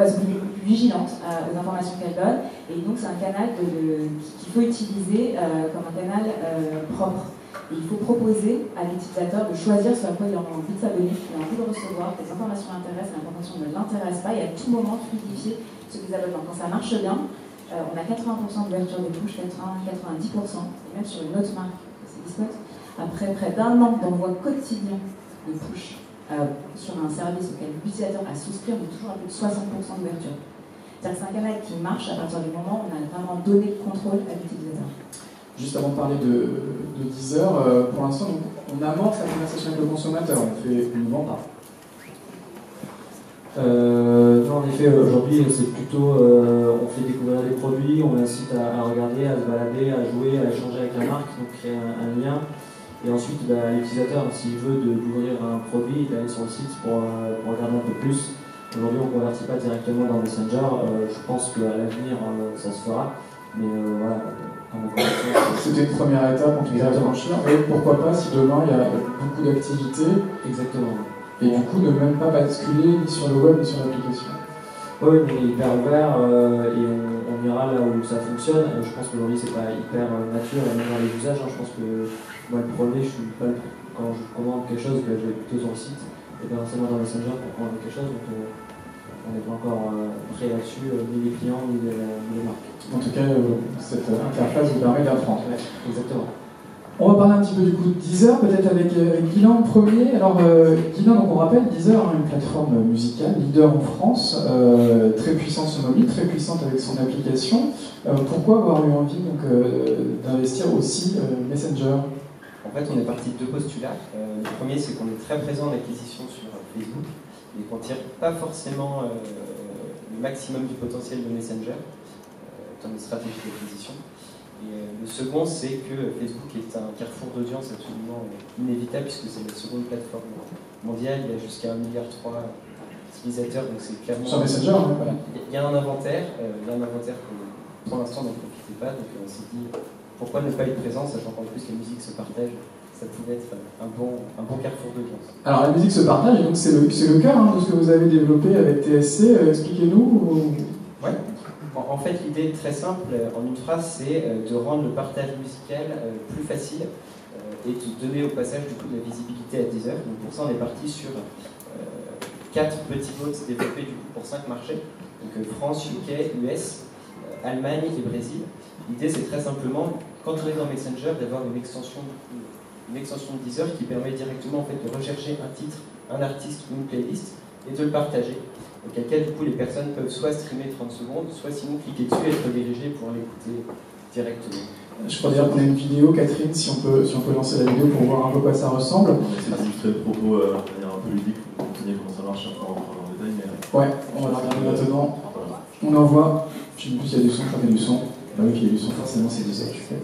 sont beaucoup plus vigilantes aux informations qu'elles donnent. Et donc c'est un canal qu'il faut utiliser comme un canal propre. Et il faut proposer à l'utilisateur de choisir ce à quoi il a envie de s'abonner, il a envie de recevoir, que les informations l'intéressent, l'information ne l'intéresse pas, et à tout moment fluidifier ce désabonnement. Quand ça marche bien, on a 80% d'ouverture des push, 80-90%, et même sur une autre marque, c'est Discord, après près d'un an d'envoi quotidien de push sur un service auquel l'utilisateur a souscrit, on est toujours à plus de 60% d'ouverture. C'est-à-dire que c'est un canal qui marche à partir du moment où on a vraiment donné le contrôle à l'utilisateur. Juste avant de parler de Deezer, pour l'instant, on amorce la conversation avec le consommateur, on ne vend pas. Non, en effet, aujourd'hui, c'est plutôt, on fait découvrir des produits, on incite à regarder, à se balader, à jouer, à échanger avec la marque, donc créer un lien. Et ensuite, l'utilisateur, s'il veut d'ouvrir un produit, d'aller sur le site pour regarder un peu plus. Aujourd'hui, on ne convertit pas directement dans Messenger. Je pense qu'à l'avenir, ça se fera. Mais voilà. C'était une première étape en tout cas à franchir. Et pourquoi pas si demain il y a beaucoup d'activités. Exactement. Et du coup ne même pas basculer ni sur le web ni sur l'application. Oui, on est hyper ouvert et on ira là où ça fonctionne. Je pense qu'aujourd'hui c'est pas hyper nature et même dans les usages. Je pense que moi le premier, quand je commande quelque chose, je vais plutôt sur le site et pas forcément dans Messenger pour commander quelque chose. Donc, on n'est pas encore prêt là-dessus, ni les clients, ni les marques. En tout cas, cette interface vous permet d'apprendre. Ouais, exactement. On va parler un petit peu du coup de Deezer, peut-être avec Guylain en premier. Alors, Guylain, donc on rappelle, Deezer, une plateforme musicale, leader en France, très puissante sur mobile, très puissante avec son application. Pourquoi avoir eu envie d'investir aussi Messenger? En fait, on est parti de deux postulats. Le premier, c'est qu'on est très présent en acquisition sur Facebook, et qu'on ne tire pas forcément le maximum du potentiel de Messenger dans les stratégies d'acquisition. Et le second, c'est que Facebook est un carrefour d'audience absolument inévitable, puisque c'est la seconde plateforme mondiale. Il y a jusqu'à 1,3 milliard d'utilisateurs, donc c'est clairement... Sur Messenger, voilà. Il y a un inventaire, que pour l'instant on n'en profitait pas, donc on s'est dit pourquoi ne pas être présent, sachant qu'en plus la musique se partage. Ça pouvait être un bon carrefour d'audience. Alors la musique se partage, et donc c'est le cœur de ce que vous avez développé avec TSC. Expliquez-nous. Ouais. En fait, l'idée est très simple, en une phrase, c'est de rendre le partage musical plus facile et de donner au passage du coup de la visibilité à Deezer. Donc pour ça, on est parti sur 4 petits votes développés du coup pour 5 marchés. Donc France, UK, US, Allemagne et Brésil. L'idée, c'est très simplement, quand on est dans Messenger, d'avoir une extension de Deezer qui permet directement en fait, de rechercher un titre, un artiste ou une playlist et de le partager. Auquel cas, du coup, les personnes peuvent soit streamer 30 secondes, soit sinon cliquer dessus et être redirigées pour l'écouter directement. Je crois dire qu'on a une vidéo, Catherine, si on peut lancer la vidéo pour voir un peu quoi ça ressemble. On essaie d'illustrer le propos de manière un peu ludique pour continuer comment ça marche en détail. Mais... Ouais, on va regarder maintenant. On envoie. Je ne sais plus s'il y a du son, quand il y a du son. Bah oui, il y a du son, forcément, c'est Deezer que tu fais.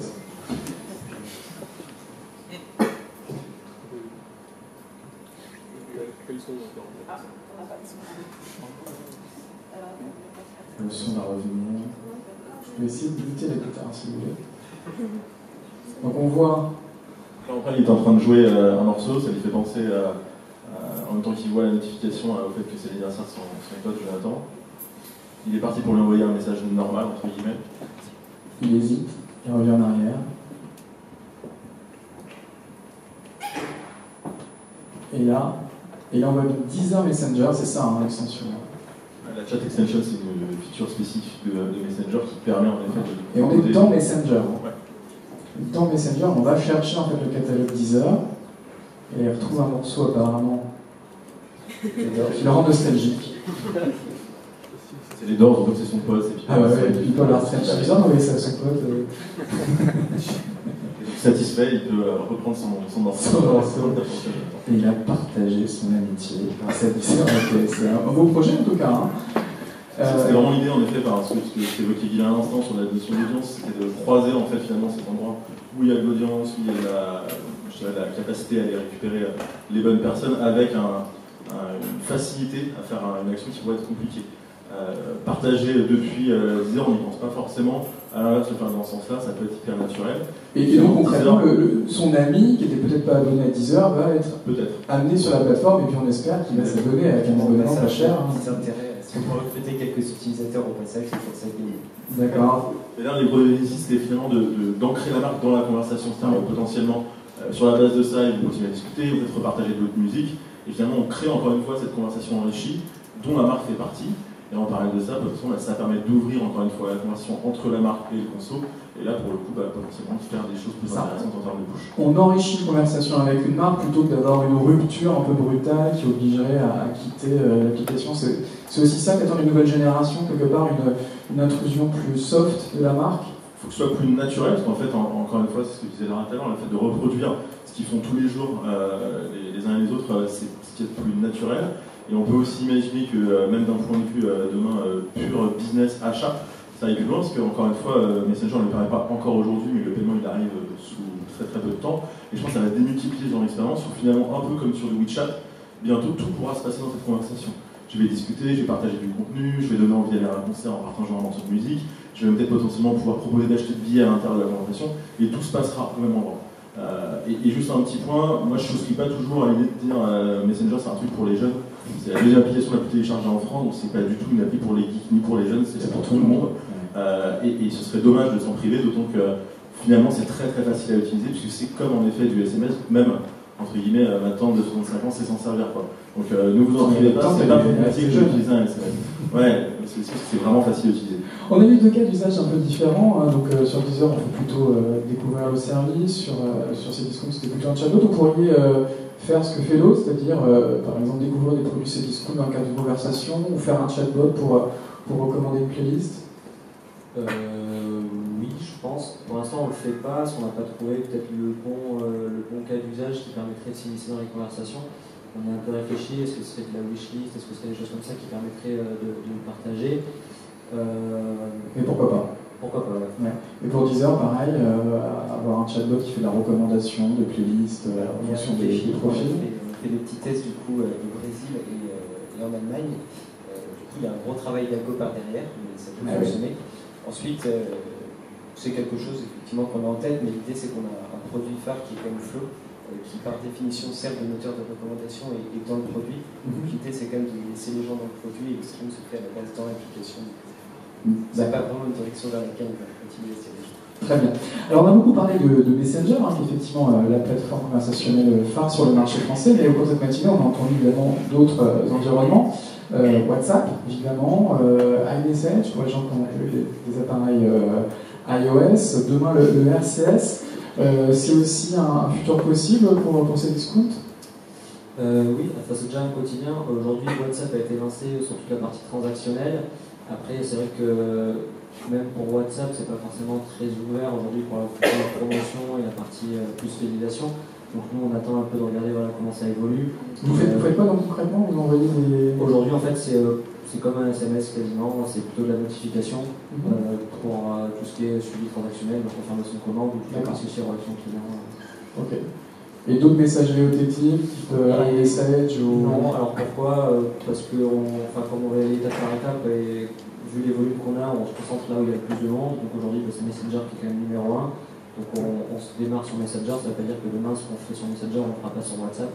Le son va revenir. Je vais essayer de limiter la guitare si vous voulez. Donc on voit. Après, il est en train de jouer un morceau, ça lui fait penser en même temps qu'il voit la notification au fait que c'est l'anniversaire de son pote Jonathan. Il est parti pour lui envoyer un message normal, entre guillemets. Il hésite, il revient en arrière. Et là on voit donc Deezer Messenger, c'est ça l'extension. La chat extension, c'est une feature spécifique de Messenger qui permet en effet de... Et on est dans Messenger. Ouais. Dans Messenger, on va chercher en fait le catalogue Deezer et il retrouve un morceau apparemment qui le rend nostalgique. C'est les Doors, donc c'est son pote. Ah ouais, et puis Paul Armstrong, c'est bizarre d'envoyer ça à son pote. Satisfait, il peut reprendre son morceau. Et il a partagé son amitié. C'est un beau projet en tout cas. Hein. C'était vraiment l'idée en effet, par ce que évoquait Guylain à l'instant sur la notion d'audience, c'était de croiser en fait finalement cet endroit où il y a de l'audience, où il y a la capacité à aller récupérer les bonnes personnes avec une facilité à faire une action qui pourrait être compliquée. Partager depuis Deezer, on n'y pense pas forcément À l'inverse, le faire dans ce sens-là, ça peut être hyper naturel. Et donc concrètement, son ami, qui n'était peut-être pas abonné à Deezer, va être amené sur la plateforme, et puis on espère qu'il va s'abonner avec un abonnement pas cher. Si on peut recruter quelques utilisateurs au passage, c'est pour ça qu'il est. D'accord. Et là, les projets ici, c'était finalement d'ancrer la marque dans la conversation, c'est-à-dire potentiellement, sur la base de ça, ils vont continuer à discuter, ou peut-être repartager d'autres musiques, et finalement, on crée encore une fois cette conversation enrichie, dont la marque fait partie. Et en parallèle de ça, potentiellement, ça permet d'ouvrir encore une fois la conversation entre la marque et le conso, et là, pour le coup, potentiellement, de faire des choses plus intéressantes en termes de bouche. On enrichit une conversation avec une marque plutôt que d'avoir une rupture un peu brutale qui obligerait à quitter l'application. C'est aussi ça qu'attend les nouvelles générations, quelque part, une intrusion plus soft de la marque. Il faut que ce soit plus naturel, parce qu'en fait, encore une fois, c'est ce que je disais tout à l'heure, le fait de reproduire ce qu'ils font tous les jours, les uns et les autres, c'est ce qui est le plus naturel. Et on peut aussi imaginer que, même d'un point de vue demain pur business achat, ça aille plus loin, parce qu'encore une fois, Messenger ne le permet pas encore aujourd'hui, mais le paiement il arrive sous très très peu de temps. Et je pense que ça va démultiplier dans l'expérience, où finalement, un peu comme sur le WeChat, bientôt tout pourra se passer dans cette conversation. Je vais discuter, je vais partager du contenu, je vais donner envie d'aller à un concert en partageant un morceau de musique, je vais peut-être potentiellement pouvoir proposer d'acheter des billets à l'intérieur de la conversation, et tout se passera au même endroit. Et juste un petit point, moi je ne souscris pas toujours à l'idée de dire Messenger c'est un truc pour les jeunes. C'est la deuxième application la plus téléchargée en France, donc c'est pas du tout une appli pour les geeks ni pour les jeunes, c'est pour tout le monde. Et ce serait dommage de s'en priver, d'autant que finalement c'est très très facile à utiliser, puisque c'est comme en effet du SMS, même entre guillemets, maintenant de 65 ans, c'est s'en servir quoi. Donc ne vous en privez pas, c'est pas plus compliqué que d'utiliser un SMS. Ouais, c'est vraiment facile à utiliser. On a eu deux cas d'usage un peu différents. Hein. Donc sur Deezer, on peut plutôt découvrir le service. Sur Cdiscount, c'était plutôt un chatbot. Vous pourriez faire ce que fait l'autre, c'est-à-dire par exemple découvrir des produits Cdiscount dans le cadre d'une conversation, ou faire un chatbot pour recommander une playlist. Oui, je pense. Pour l'instant, on ne le fait pas, parce qu'on n'a pas trouvé peut-être le bon cas d'usage qui permettrait de s'initier dans les conversations. On a un peu réfléchi, est-ce que ce serait de la wishlist, est-ce que ce serait des choses comme ça qui permettraient de le partager. Mais pourquoi pas? Pourquoi pas, ouais. Et pour Deezer, pareil, avoir un chatbot qui fait de la recommandation de playlists en fonction des profils. On fait des petits tests du coup au Brésil et en Allemagne. Du coup, il y a un gros travail d'algo par derrière, mais ça peut fonctionner. Ensuite, c'est quelque chose effectivement qu'on a en tête, mais l'idée c'est qu'on a un produit phare qui est comme Flow, qui par définition sert de moteur de recommandation et dans le produit. L'idée c'est quand même de laisser les gens dans le produit et le stream se fait à la base dans l'application. C'est pas vraiment une direction vers laquelle on va continuer à tirer. Très bien. Alors on a beaucoup parlé de Messenger, qui est effectivement la plateforme conversationnelle phare sur le marché français, mais au cours de cette matinée on a entendu évidemment d'autres environnements. WhatsApp, évidemment, iMessage, pour les gens qui ont des appareils iOS, demain le RCS. C'est aussi un futur possible pour Cdiscount? Oui, enfin, c'est déjà un quotidien. Aujourd'hui, WhatsApp a été lancé sur toute la partie transactionnelle. Après, c'est vrai que même pour WhatsApp, c'est pas forcément très ouvert aujourd'hui pour la promotion et la partie plus fidélisation. Donc nous, on attend un peu de regarder comment ça évolue. Vous faites quoi donc concrètement? Vous envoyez des... Aujourd'hui, en fait, c'est comme un SMS quasiment, c'est plutôt de la notification pour tout ce qui est suivi transactionnel, donc confirmation de commande ou tout ce qui est relation client. Ok. Et d'autres messageries OTT, type iMessage ou... Non, alors pourquoi? Parce que comme on va aller étape par étape, et vu les volumes qu'on a, on se concentre là où il y a le plus de monde. Donc aujourd'hui, c'est Messenger qui est quand même numéro 1. Donc on se démarre sur Messenger, ça veut pas dire que demain, ce qu'on fait sur Messenger, on ne le fera pas sur WhatsApp.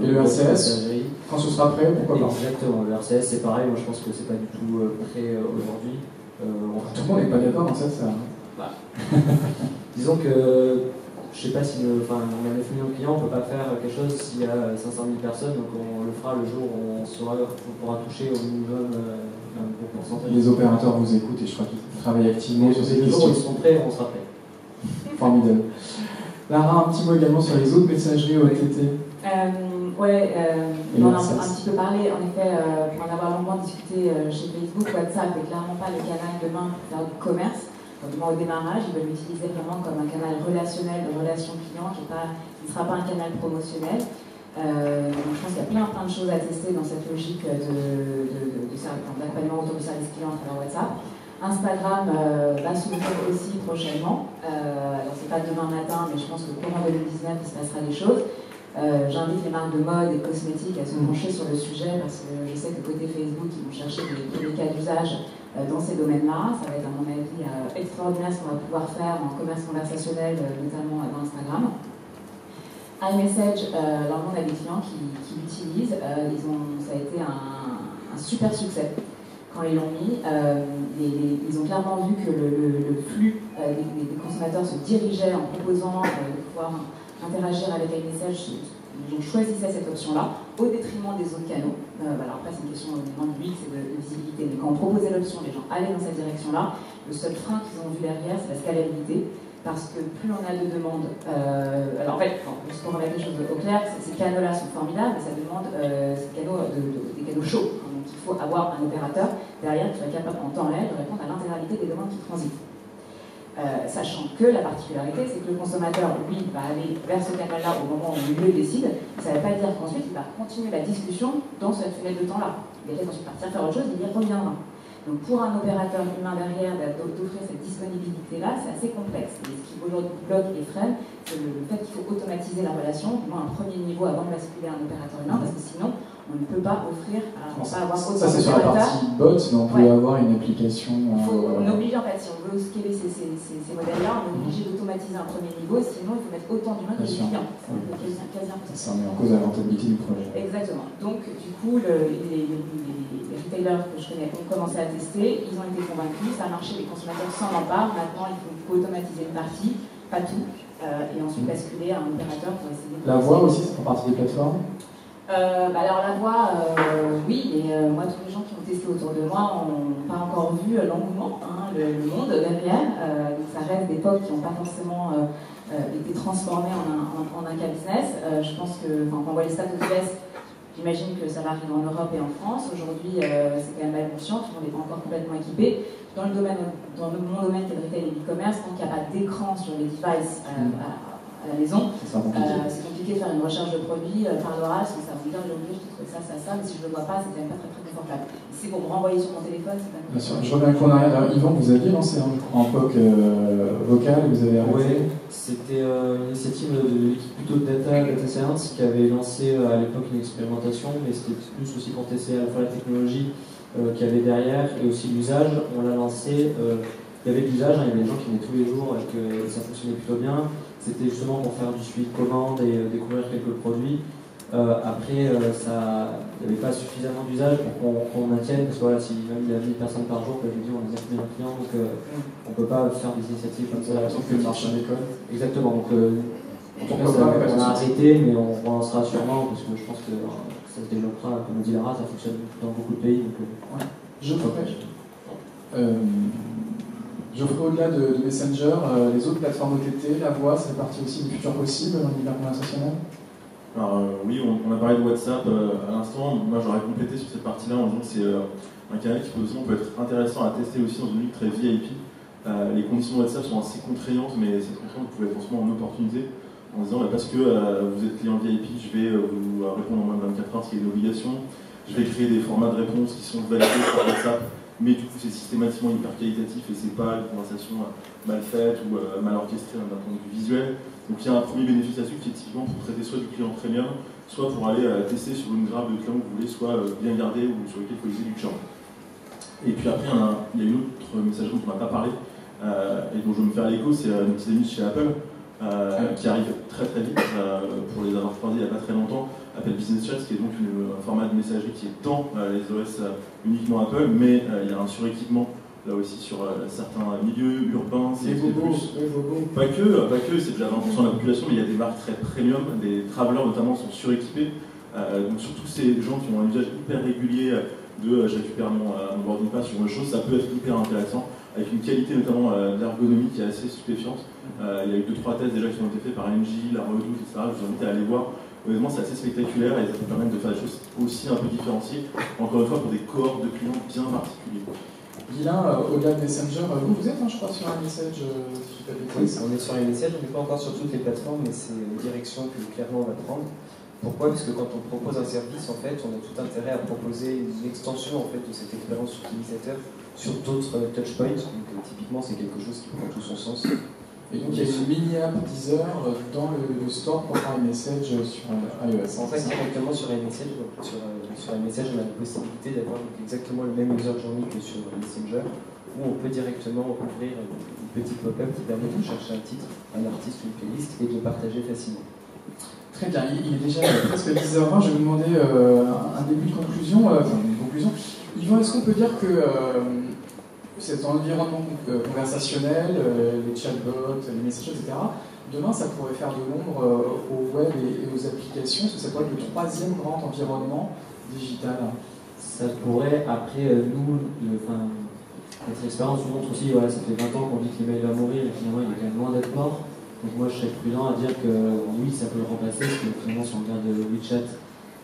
Et le RCS, quand ce sera prêt, pourquoi pas? Exactement, le RCS c'est pareil, moi je pense que c'est pas du tout prêt aujourd'hui. Tout le monde n'est pas d'accord dans ça. Disons que, je sais pas si on a 9 millions de clients, on ne peut pas faire quelque chose s'il y a 500 000 personnes, donc on le fera le jour où on pourra toucher au minimum un bon pourcentage. Les opérateurs vous écoutent et je crois qu'ils travaillent activement sur ces questions. Le jour où ils seront prêts, on sera prêts. Formidable. Lara, un petit mot également sur les autres messageries OTT. On en a un petit peu parlé. En effet, pour en avoir longuement discuté chez Facebook, WhatsApp n'est clairement pas le canal demain pour faire du commerce. Donc, au démarrage, ils veulent l'utiliser vraiment comme un canal relationnel, de relation client, qui ne sera pas un canal promotionnel. Donc, je pense qu'il y a plein de choses à tester dans cette logique d'accompagnement autour du service client à travers WhatsApp. Instagram va s'ouvrir aussi prochainement. Alors c'est pas demain matin, mais je pense que courant 2019 il se passera des choses. J'invite les marques de mode et cosmétiques à se pencher sur le sujet parce que je sais que côté Facebook ils vont chercher des cas d'usage dans ces domaines-là. Ça va être, à mon avis, extraordinaire ce qu'on va pouvoir faire en commerce conversationnel, notamment dans Instagram. iMessage, là on a des clients qui l'utilisent, ça a été un super succès quand ils l'ont mis. Ils ont clairement vu que le flux des consommateurs se dirigeait en proposant de pouvoir interagir avec iMessage. Ils choisissaient cette option-là au détriment des autres canaux. Alors après c'est une question évidemment de l'UX et de visibilité, mais quand on proposait l'option, les gens allaient dans cette direction-là. Le seul frein qu'ils ont vu derrière, c'est la scalabilité. Parce que plus on a de demandes, alors en fait, juste pour remettre les choses au clair, ces canaux-là sont formidables, mais ça demande des canaux chauds. Hein, donc il faut avoir un opérateur derrière qui soit capable en temps réel de répondre à l'intégralité des demandes qui transitent. Sachant que la particularité, c'est que le consommateur, lui, va aller vers ce canal-là au moment où il le décide. Ça ne veut pas dire qu'ensuite il va continuer la discussion dans cette fenêtre de temps-là. Il va ensuite partir faire autre chose, il y reviendra. Donc pour un opérateur humain derrière d'offrir cette disponibilité-là, c'est assez complexe. Et ce qui aujourd'hui bloque les freine, c'est le fait qu'il faut automatiser la relation, du moins un premier niveau avant de basculer à un opérateur humain, parce que sinon, on ne peut pas offrir, on ne peut pas avoir autant ça c'est sur la partie bot, mais on peut avoir une application... On est obligé, en fait, si on veut scaler ces modèles-là, on est obligé d'automatiser un premier niveau, sinon il faut mettre autant d'humains que de clients. Ça met en cause la rentabilité du projet. Exactement. Donc du coup, les retailers que je connais ont commencé à tester, ils ont été convaincus, ça a marché, les consommateurs s'en emparent, maintenant il faut automatiser une partie, pas tout, et ensuite basculer à un opérateur pour essayer de... La voix aussi, ça fait partie des plateformes? Alors la voix, oui, mais moi tous les gens qui ont testé autour de moi n'ont pas encore vu l'engouement, hein, le monde derrière, donc ça reste des POC qui n'ont pas forcément été transformés en un cas business. Je pense que, quand on voit les stats aux US, j'imagine que ça va arriver en Europe et en France. Aujourd'hui, c'est quand même balbutiant, tout le monde n'est pas encore complètement équipé. Dans mon domaine qui est le retail et l'e-commerce, tant qu'il n'y a pas d'écran sur les devices à la maison, c'est compliqué de faire une recherche de produits par l'oral, parce que ça va me dire aujourd'hui je te trouve ça, mais si je ne le vois pas, c'est quand même pas très confortable. Si pour me renvoyer sur mon téléphone, c'est quand même... Bien sûr, je reviens en arrière. Yvan, vous aviez lancé un POC vocal, vous avez arrêté? Oui, c'était une initiative de l'équipe plutôt de data science qui avait lancé à l'époque une expérimentation, mais c'était plus aussi pour tester à la fois la technologie qu'il y avait derrière et aussi l'usage. On l'a lancé, il y avait de l'usage, il y avait des gens qui venaient tous les jours et que ça fonctionnait plutôt bien. C'était justement pour faire du suivi de commande et découvrir quelques produits. Après, il n'y avait pas suffisamment d'usage pour qu'on maintienne, parce que voilà, si même il y a 1000 personnes par jour, je dis on a 1000 clients, donc on ne peut pas faire des initiatives comme ça. Sauf que le marché d'école. Exactement, donc en tout cas, on a arrêté, mais on relancera sûrement, parce que je pense que ça se développera, comme on dit Lara, ça fonctionne dans beaucoup de pays. Donc, Geoffrey, au-delà de Messenger, les autres plateformes OTT, la voix, c'est partie aussi du futur possible dans l'univers conversationnel? Alors oui, on a parlé de WhatsApp à l'instant. Moi, j'aurais complété sur cette partie-là en disant que c'est un canal qui potentiellement peut être intéressant à tester aussi dans une ligne très VIP. Les conditions de WhatsApp sont assez contraignantes, mais cette contrainte pouvait être transformée en opportunité en disant parce que vous êtes client VIP, je vais vous répondre en moins de 24 heures, ce qui est une obligation. Je vais créer des formats de réponse qui sont validés par WhatsApp. Mais du coup c'est systématiquement hyper qualitatif et c'est pas une conversation mal faite ou mal orchestrée d'un point de vue visuel. Donc il y a un premier bénéfice là-dessus qui est typiquement pour traiter soit du client premium, soit pour aller tester sur une graphe de clients que vous voulez soit bien garder ou sur lequel il faut utiliser du churn. Et puis après il y a une autre messagerie dont on n'a pas parlé et dont je veux me faire l'écho, c'est nos petits amis de chez Apple qui arrive très très vite pour les avoir croisés il n'y a pas très longtemps. Apple Business Chat, qui est donc un format de messagerie qui est dans les OS uniquement Apple, mais il y a un suréquipement là aussi sur certains milieux urbains, c'est plus. Pas que, c'est déjà 20% de la population, mais il y a des marques très premium, des travelers notamment sont suréquipés. Donc surtout ces gens qui ont un usage hyper régulier de je récupère mon boarding pass sur une chose, ça peut être hyper intéressant, avec une qualité notamment d'ergonomie qui est assez stupéfiante. Il y a eu 2-3 tests déjà qui ont été faits par NJ, la Redoute, etc. Je vous invite à aller voir. Honnêtement, c'est assez spectaculaire et ça peut permettre de faire des choses aussi un peu différenciées, encore une fois pour des cohortes de clients bien particuliers. Guilain, au-delà de Messenger, vous êtes, je crois, sur un message Oui, on est sur un message, on n'est pas encore sur toutes les plateformes, mais c'est une direction que clairement on va prendre. Pourquoi? Parce que quand on propose un service, en fait, on a tout intérêt à proposer une extension en fait, de cette expérience utilisateur sur d'autres touchpoints. Donc typiquement, c'est quelque chose qui prend tout son sens. Et donc il y a une mini-app Deezer dans le store pour faire iMessage sur iOS. En fait, directement sur iMessage, sur iMessage, on a la possibilité d'avoir exactement le même user journey que sur Messenger, où on peut directement ouvrir une petite pop-up qui permet de chercher un titre, un artiste, une playlist et de le partager facilement. Très bien, il est déjà presque 10h20, je vais vous demander un début de conclusion. Yvan, est-ce qu'on peut dire que cet environnement conversationnel, les chatbots, les messages, etc., demain ça pourrait faire de l'ombre au web et aux applications, parce que ça pourrait être le troisième grand environnement digital? Ça pourrait, après, notre expérience nous montre aussi, voilà, ça fait 20 ans qu'on dit que l'email va mourir, et finalement il est quand même loin d'être mort. Donc moi je serais prudent à dire que oui, ça peut le remplacer, parce que finalement si on regarde WeChat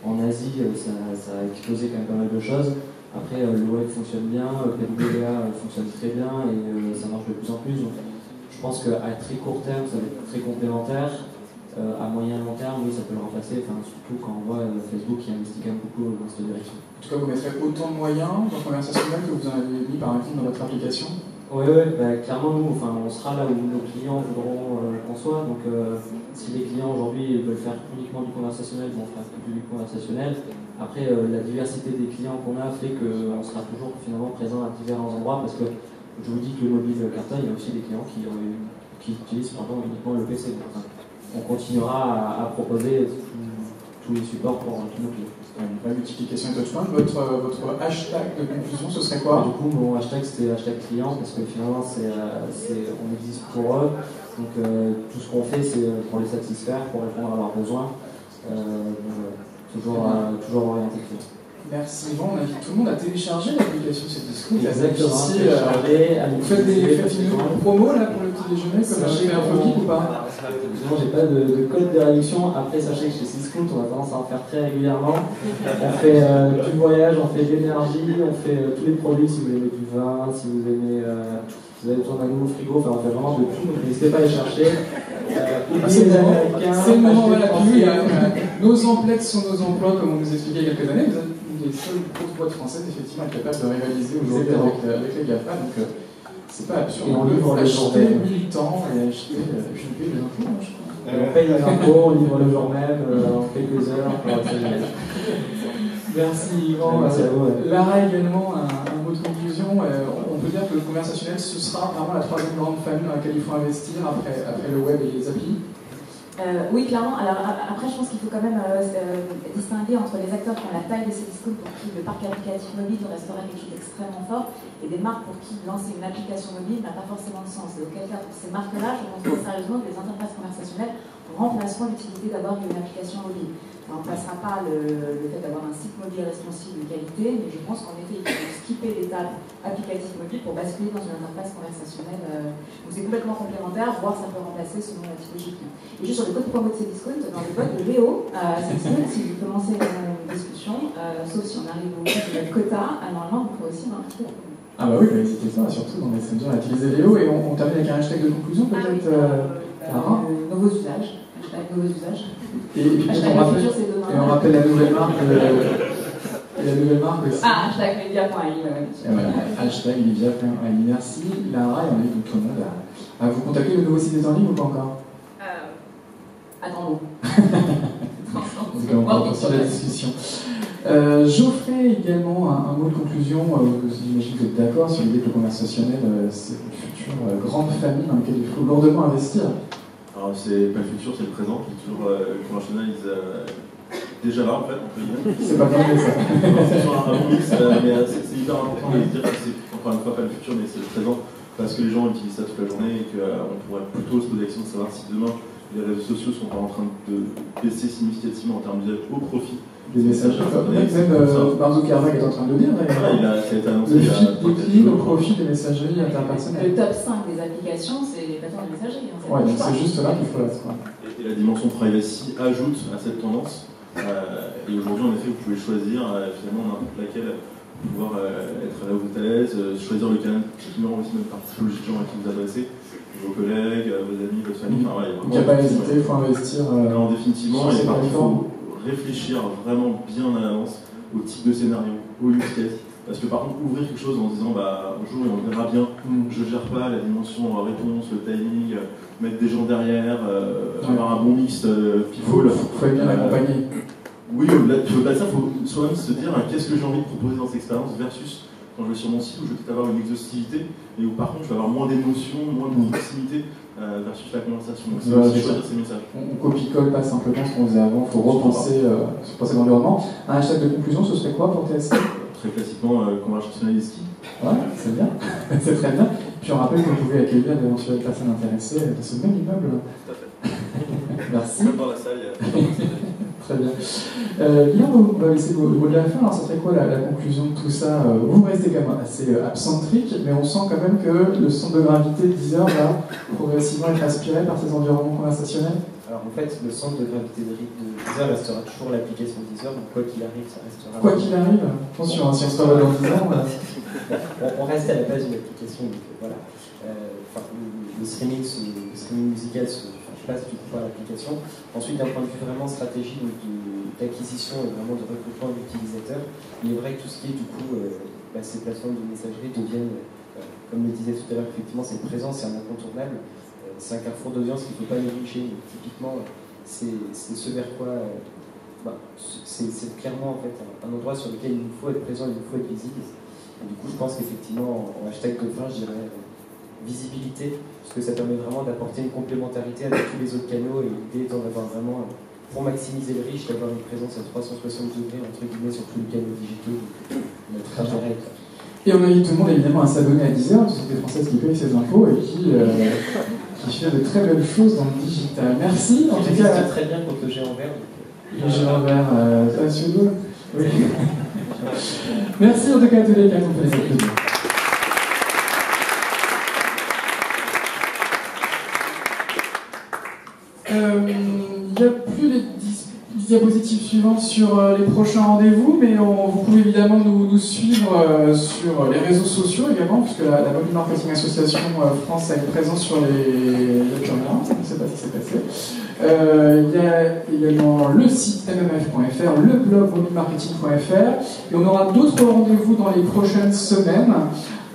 en Asie, ça a explosé quand même pas mal de choses. Après le web fonctionne bien, PWA fonctionne très bien et ça marche de plus en plus. Donc je pense qu'à très court terme ça va être très complémentaire. À moyen et long terme, oui, ça peut le remplacer, surtout quand on voit Facebook qui investit quand même beaucoup dans cette direction. En tout cas, vous mettrez autant de moyens dans le conversationnel que vous en avez mis par exemple dans votre application? Oui, clairement, nous, on sera là où nos clients voudront qu'on soit. Donc, si les clients aujourd'hui veulent faire uniquement du conversationnel, on fera que du conversationnel. Après, la diversité des clients qu'on a fait qu'on sera toujours finalement présent à différents endroits parce que je vous dis que le mobile cartonne, il y a aussi des clients qui utilisent uniquement le PC. Donc, on continuera à proposer tous les supports pour tous nos clients. La multiplication et touchpoint, votre hashtag de conclusion, ce serait quoi? Du coup, mon hashtag c'était hashtag client parce que finalement on existe pour eux. Donc tout ce qu'on fait c'est pour les satisfaire, pour répondre à leurs besoins. Toujours orienté client. Merci Yvan, on invite tout le monde à télécharger l'application Cdiscount. Exactement. Vous faites une promo là pour le petit déjeuner comme chez Infogeek ou pas? Non, j'ai pas de code de réduction. Après, sachez que chez Cdiscount, on a tendance à en faire très régulièrement. On fait du voyage, on fait de l'énergie, on fait tous les produits. Si vous aimez du vin, si vous aimez, vous avez besoin d'un nouveau frigo, on fait vraiment de tout. Donc n'hésitez pas à les chercher. C'est le moment de la pub. Nos emplettes sont nos emplois, comme on nous expliquait il y a quelques années. Vous êtes une des seules grosses boîtes françaises, effectivement, capables de rivaliser aujourd'hui avec les GAFA. Donc c'est pas absurde. Et on livre les acheter 1000 temps et acheter les impôts, je crois. On paye les impôts, on livre le jour même, en quelques heures. Merci Yvan. Merci à vous. Lara, également, un mot de conclusion. On peut dire que le conversationnel, ce sera vraiment la troisième grande famille dans laquelle il faut investir après le web et les applis. Oui, clairement. Alors après, je pense qu'il faut quand même distinguer entre les acteurs qui ont la taille de Cdiscount pour qui le parc applicatif mobile restera quelque chose d'extrêmement fort et des marques pour qui lancer une application mobile n'a pas forcément de sens. Et auquel cas, pour ces marques-là, je pense très sérieusement que les interfaces conversationnelles remplaceront l'utilité d'avoir une application mobile. On ne remplacera pas le fait d'avoir un site mobile responsive de qualité, mais je pense qu'en effet, il faut skipper l'étape applicative mobile pour basculer dans une interface conversationnelle. Donc c'est complètement complémentaire, voire ça peut remplacer selon la typologie. Et juste sur le code promo de Cdiscount, dans le code de Léo, Cdiscount, si vous commencez une discussion, sauf si on arrive au bout de notre quota, normalement, vous pouvez aussi inviter. Ah bah oui, n'hésitez pas, surtout dans Messenger, à utiliser Léo. Et on termine avec un hashtag de conclusion, peut-être Nouveaux usages. Nouveaux usages. Et on rappelle la nouvelle marque. Et la nouvelle marque aussi. Ah, hashtag Livia.ai. Voilà, hashtag Livia.ai. Merci Lara, et on invite tout le monde à vous contacter. Le nouveau site est en ligne ou pas encore? Attendons. On va poursuivre la discussion. Geoffrey, également, un mot de conclusion. J'imagine que vous êtes d'accord sur l'idée que le conversationnel, c'est une future grande famille dans laquelle il faut lourdement investir. Alors, c'est pas le futur, c'est le présent. Toujours le conventionnel, déjà là en fait, on peut y aller. C'est pas bien ça. C'est sur un bon mix, mais c'est hyper important de dire que c'est encore une fois pas le futur, mais c'est le présent, parce que les gens utilisent ça toute la journée et qu'on pourrait plutôt se poser la question de savoir si demain les réseaux sociaux sont pas en train de baisser significativement en termes d'usage au profit des messages. Même Mark Zuckerberg est en train de le dire. Ça a été annoncé. Le feed décline au profit des messageries interpersonnelles. Le top 5 des applications, c'est les plateformes de messagerie. Ouais, donc c'est juste là qu'il faut être. Et la dimension privacy ajoute à cette tendance. Et aujourd'hui, en effet, vous pouvez choisir finalement n'importe laquelle, pouvoir être là où vous êtes à l'aise, choisir le canal typiquement aussi même par typologie de gens à qui vous adressez, vos collègues, vos amis, votre famille. Enfin, il n'y a pas à hésiter, il faut investir. Non, définitivement, il faut réfléchir vraiment bien à l'avance au type de scénario, au use case, Parce que par contre, ouvrir quelque chose en disant bah, bonjour et on verra bien, je gère pas la dimension réponse, le timing, mettre des gens derrière, avoir un bon mix people. Faut être bien accompagné. Oui, au-delà de ça, il faut soi-même se dire qu'est-ce que j'ai envie de proposer dans cette expérience versus quand je vais sur mon site où je vais peut-être avoir une exhaustivité et où par contre je vais avoir moins d'émotions, moins de proximité versus la conversation. Donc c'est aussi choisir ces messages. On copie-colle pas simplement ce qu'on faisait avant, il faut repenser l'environnement. Un hashtag de conclusion, ce serait quoi pour TSC? Très classiquement, conversationnel ski. Ouais, c'est bien, c'est très bien. Puis on rappelle que vous pouvez accueillir d'éventuelles personnes intéressées de ce même immeuble. Tout à fait. Merci. Même dans la salle, il y a... Très bien. Bien, on va laisser le mot de la fin. Alors, ça serait quoi la conclusion de tout ça? Vous restez quand même assez absentrique, mais on sent quand même que le centre de gravité de Deezer va progressivement être aspiré par ces environnements conversationnels. Alors en fait, le centre de gravité de Deezer restera toujours l'application Deezer, donc quoi qu'il arrive, ça restera. Quoi qu'il arrive, attention, si on se parle dans 10 ans. On reste à la base d'une application, donc voilà. Le streaming musical se passe du coup par l'application. Ensuite, d'un point de vue vraiment stratégie d'acquisition et vraiment de recrutement d'utilisateurs, il est vrai que tout ce qui est du coup ces plateformes de messagerie deviennent, comme le disait tout à l'heure, effectivement cette présence est un incontournable. C'est un carrefour d'audience qu'il ne faut pas négliger. Typiquement, c'est ce vers quoi c'est clairement en fait un endroit sur lequel il nous faut être présent, il nous faut être visible. Et du coup, je pense qu'effectivement, en hashtag de fin, je dirais visibilité, parce que ça permet vraiment d'apporter une complémentarité avec tous les autres canaux et l'idée étant d'avoir vraiment, pour maximiser le reach, d'avoir une présence à 360 degrés entre guillemets sur tous les canaux digitaux. Donc, notre intérêt. Et on invite tout le monde évidemment à s'abonner à Deezer, une société française qui paye ses impôts et qui fait de très belles choses dans le digital. Merci. En tout cas, très bien contre le géant vert. Le géant vert, suédois. Oui. Merci en tout cas à tous les cas, on fait des applaudissements. Il n'y a plus les diapositives suivantes sur les prochains rendez-vous, mais vous pouvez évidemment nous suivre sur les réseaux sociaux également, puisque la Mobile Marketing Association France a une présence sur les journaux, je ne sais pas si c'est passé. Il y a également le site mmf.fr, le blog mobilemarketing.fr, et on aura d'autres rendez-vous dans les prochaines semaines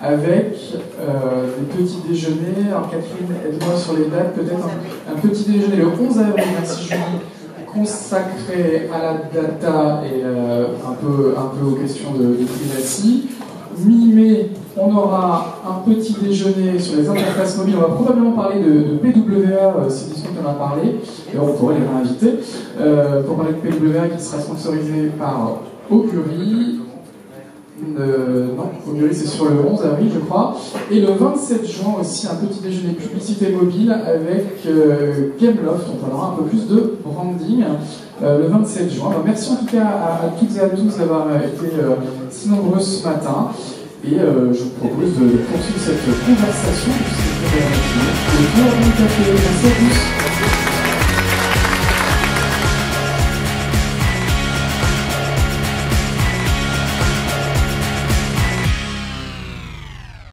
avec des petits déjeuners. Alors Catherine, aide-moi sur les dates, peut-être un petit déjeuner le 11 avril, merci Julie, consacré à la data et un peu aux questions de privacy. Mi-mai, on aura un petit déjeuner sur les interfaces mobiles. On va probablement parler de PWA, c'est Discount qui en a parlé, et on pourrait les réinviter, pour parler de PWA qui sera sponsorisé par Augury. Non, Augury c'est sur le 11 avril je crois. Et le 27 juin aussi un petit déjeuner publicité mobile avec Gameloft, on parlera un peu plus de branding le 27 juin. Alors, merci en tout cas à toutes et à tous d'avoir été si nombreux ce matin. Et je vous propose de poursuivre cette conversation. Merci à tous.